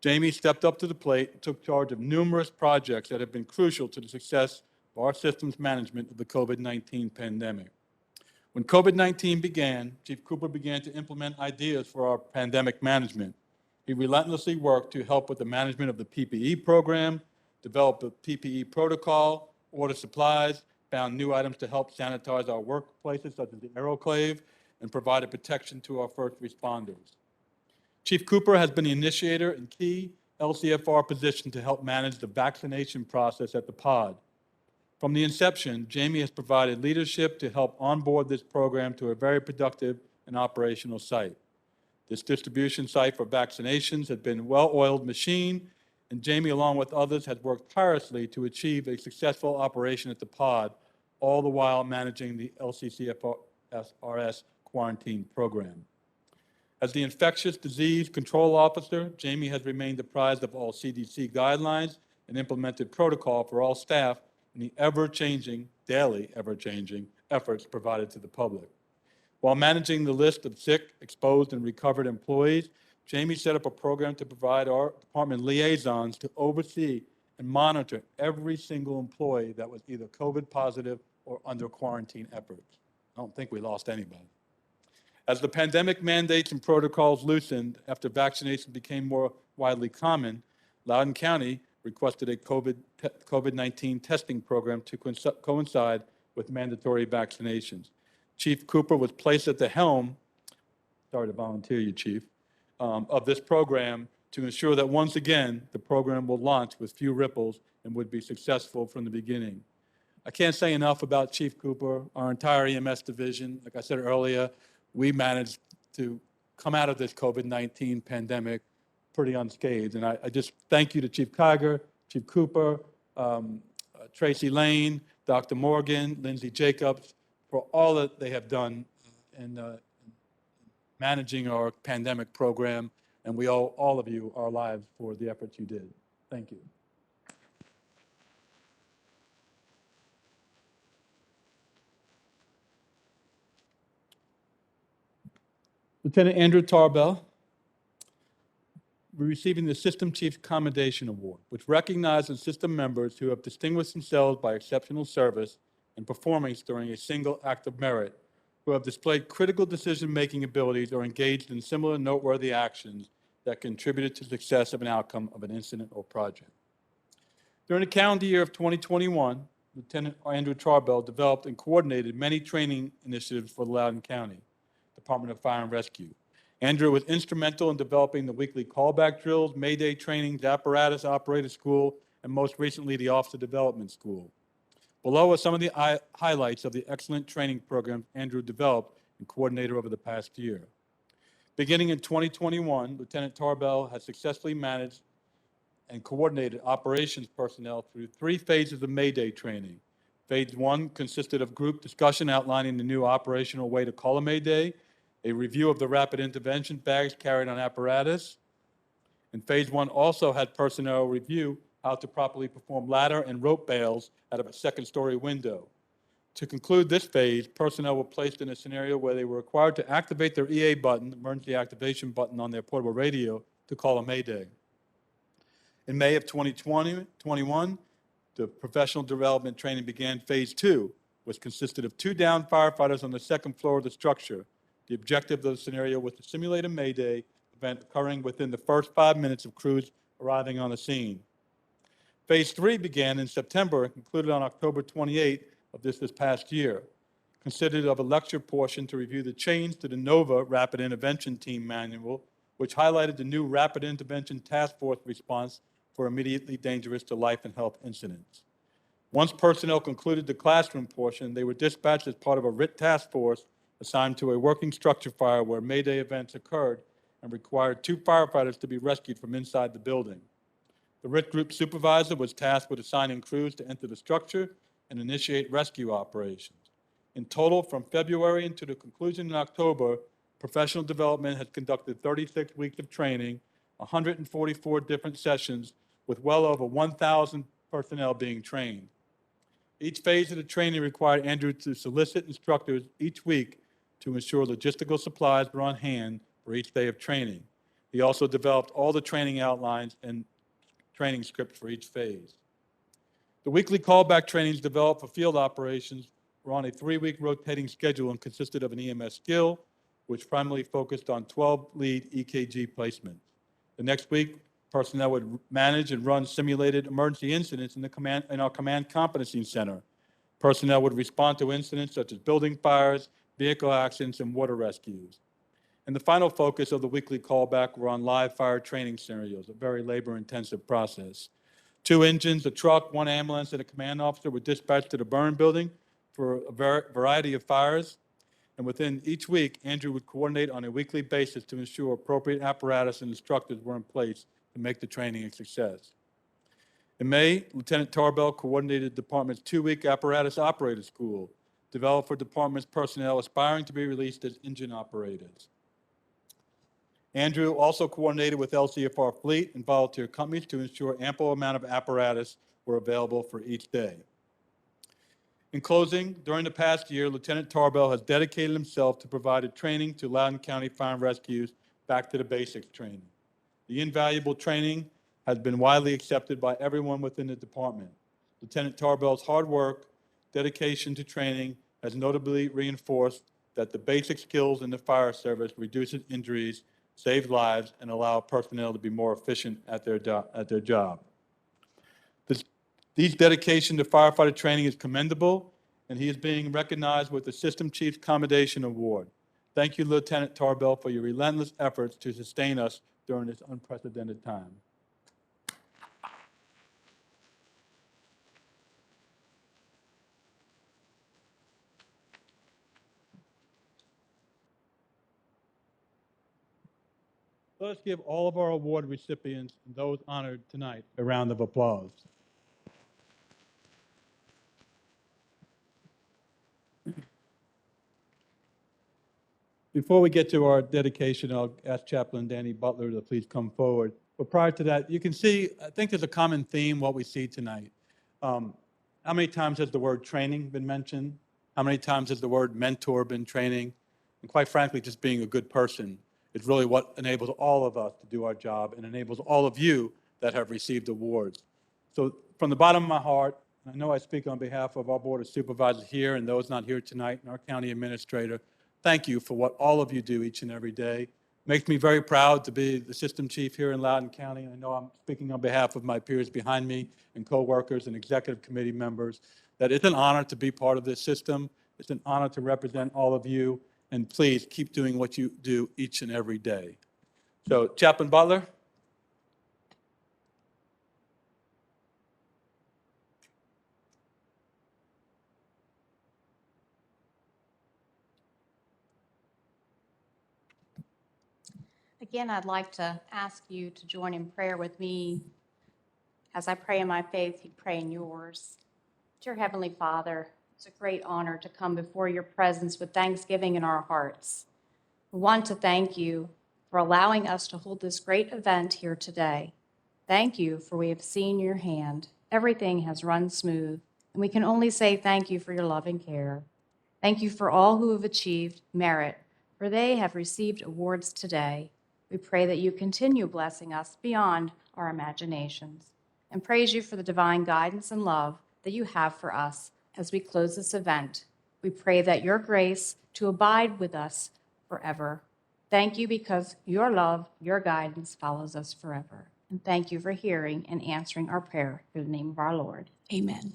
Jamie stepped up to the plate and took charge of numerous projects that have been crucial to the success of our system's management of the COVID-19 pandemic. When COVID-19 began, Chief Cooper began to implement ideas for our pandemic management. He relentlessly worked to help with the management of the PPE program, develop a PPE protocol, order supplies, found new items to help sanitize our workplaces, such as the aeroclave, and provided protection to our first responders. Chief Cooper has been the initiator and key LCFR position to help manage the vaccination process at the pod. From the inception, Jamie has provided leadership to help onboard this program to a very productive and operational site. This distribution site for vaccinations has been a well-oiled machine, and Jamie, along with others, has worked tirelessly to achieve a successful operation at the pod, all the while managing the LCCFRS quarantine program. As the infectious disease control officer, Jamie has remained apprised of all CDC guidelines and implemented protocol for all staff in the ever-changing, daily ever-changing efforts provided to the public. While managing the list of sick, exposed, and recovered employees, Jamie set up a program to provide our department liaisons to oversee and monitor every single employee that was either COVID positive or under quarantine efforts. I don't think we lost anybody. As the pandemic mandates and protocols loosened after vaccination became more widely common, Loudoun County requested a COVID-19 testing program to coincide with mandatory vaccinations. Chief Cooper was placed at the helm, sorry to volunteer you, Chief, of this program to ensure that once again, the program will launch with few ripples and would be successful from the beginning. I can't say enough about Chief Cooper, our entire EMS division. Like I said earlier, we managed to come out of this COVID-19 pandemic pretty unscathed. And I just thank you to Chief Kiger, Chief Cooper, Tracy Lane, Dr. Morgan, Lindsay Jacobs, for all that they have done in managing our pandemic program, and we owe all of you our lives for the efforts you did. Thank you. Lieutenant Andrew Tarbell, we're receiving the System Chief's Commendation Award, which recognizes system members who have distinguished themselves by exceptional service and performance during a single act of merit, who have displayed critical decision-making abilities or engaged in similar noteworthy actions that contributed to the success of an outcome of an incident or project. During the calendar year of 2021, Lieutenant Andrew Tarbell developed and coordinated many training initiatives for Loudoun County Department of Fire and Rescue. Andrew was instrumental in developing the weekly callback drills, Mayday trainings, apparatus operator school, and most recently, the Officer Development School. Below are some of the highlights of the excellent training programs Andrew developed and coordinated over the past year. Beginning in 2021, Lieutenant Tarbell has successfully managed and coordinated operations personnel through 3 phases of Mayday training. Phase 1 consisted of group discussion outlining the new operational way to call a Mayday, a review of the rapid intervention bags carried on apparatus, and Phase 1 also had personnel review how to properly perform ladder and rope bails out of a second-story window. To conclude this phase, personnel were placed in a scenario where they were required to activate their EA button, emergency activation button on their portable radio, to call a mayday. In May of 2021, the professional development training began phase 2, which consisted of 2 downed firefighters on the 2nd floor of the structure. The objective of the scenario was to simulate a mayday event occurring within the first 5 minutes of crews arriving on the scene. Phase 3 began in September and concluded on October 28 of this past year. Consisted of a lecture portion to review the change to the NOVA Rapid Intervention Team Manual, which highlighted the new Rapid Intervention Task Force response for immediately dangerous to life and health incidents. Once personnel concluded the classroom portion, they were dispatched as part of a RIT task force assigned to a working structure fire where Mayday events occurred and required 2 firefighters to be rescued from inside the building. The RIT group supervisor was tasked with assigning crews to enter the structure and initiate rescue operations. In total, from February until the conclusion in October, professional development has conducted 36 weeks of training, 144 different sessions, with well over 1,000 personnel being trained. Each phase of the training required Andrew to solicit instructors each week to ensure logistical supplies were on hand for each day of training. He also developed all the training outlines and training scripts for each phase. The weekly callback trainings developed for field operations were on a 3-week rotating schedule and consisted of an EMS skill, which primarily focused on 12 lead EKG placements. The next week, personnel would manage and run simulated emergency incidents in our Command Competency Center. Personnel would respond to incidents such as building fires, vehicle accidents, and water rescues. And the final focus of the weekly callback were on live fire training scenarios, a very labor-intensive process. 2 engines, a truck, 1 ambulance, and a command officer were dispatched to the burn building for a variety of fires. And within each week, Andrew would coordinate on a weekly basis to ensure appropriate apparatus and instructors were in place to make the training a success. In May, Lieutenant Tarbell coordinated the department's 2-week apparatus operator school, developed for department's personnel aspiring to be released as engine operators. Andrew also coordinated with LCFR fleet and volunteer companies to ensure ample amount of apparatus were available for each day. In closing, during the past year, Lieutenant Tarbell has dedicated himself to provide training to Loudoun County Fire and Rescue's Back to the Basics training. The invaluable training has been widely accepted by everyone within the department. Lieutenant Tarbell's hard work, dedication to training has notably reinforced that the basic skills in the fire service reduces injuries, save lives, and allow personnel to be more efficient at their job. These dedication to firefighter training is commendable, and he is being recognized with the System Chief's Commendation Award. Thank you, Lieutenant Tarbell, for your relentless efforts to sustain us during this unprecedented time. Let us give all of our award recipients and those honored tonight a round of applause. Before we get to our dedication, I'll ask Chaplain Danny Butler to please come forward. But prior to that, you can see, I think there's a common theme, what we see tonight. How many times has the word training been mentioned? How many times has the word mentor been training? And quite frankly, just being a good person is really what enables all of us to do our job and enables all of you that have received awards. So from the bottom of my heart, and I know I speak on behalf of our Board of Supervisors here and those not here tonight and our County Administrator, thank you for what all of you do each and every day. Makes me very proud to be the System Chief here in Loudoun County. I know I'm speaking on behalf of my peers behind me and co-workers and executive committee members, that it's an honor to be part of this system. It's an honor to represent all of you. And please keep doing what you do each and every day. So, Chaplain Butler. Again, I'd like to ask you to join in prayer with me. As I pray in my faith, you pray in yours. Dear Heavenly Father, it's a great honor to come before your presence with thanksgiving in our hearts. We want to thank you for allowing us to hold this great event here today. Thank you for we have seen your hand. Everything has run smooth, and we can only say thank you for your loving care. Thank you for all who have achieved merit, for they have received awards today. We pray that you continue blessing us beyond our imaginations, and praise you for the divine guidance and love that you have for us as we close this event. We pray that your grace to abide with us forever. Thank you because your love, your guidance follows us forever. And thank you for hearing and answering our prayer through the name of our Lord. Amen.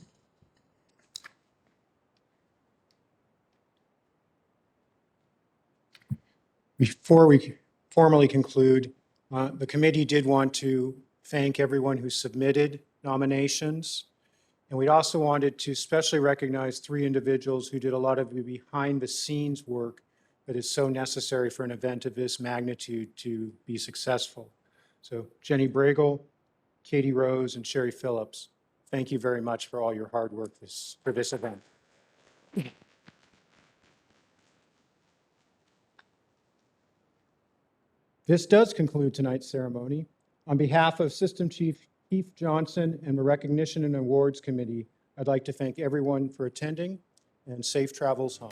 Before we formally conclude, the committee did want to thank everyone who submitted nominations. And we also wanted to especially recognize 3 individuals who did a lot of the behind-the-scenes work that is so necessary for an event of this magnitude to be successful. So Jenny Bragel, Katie Rose, and Sherry Phillips, thank you very much for all your hard work for this event. This does conclude tonight's ceremony. On behalf of System Chief Keith Johnson and the Recognition and Awards Committee, I'd like to thank everyone for attending and safe travels home.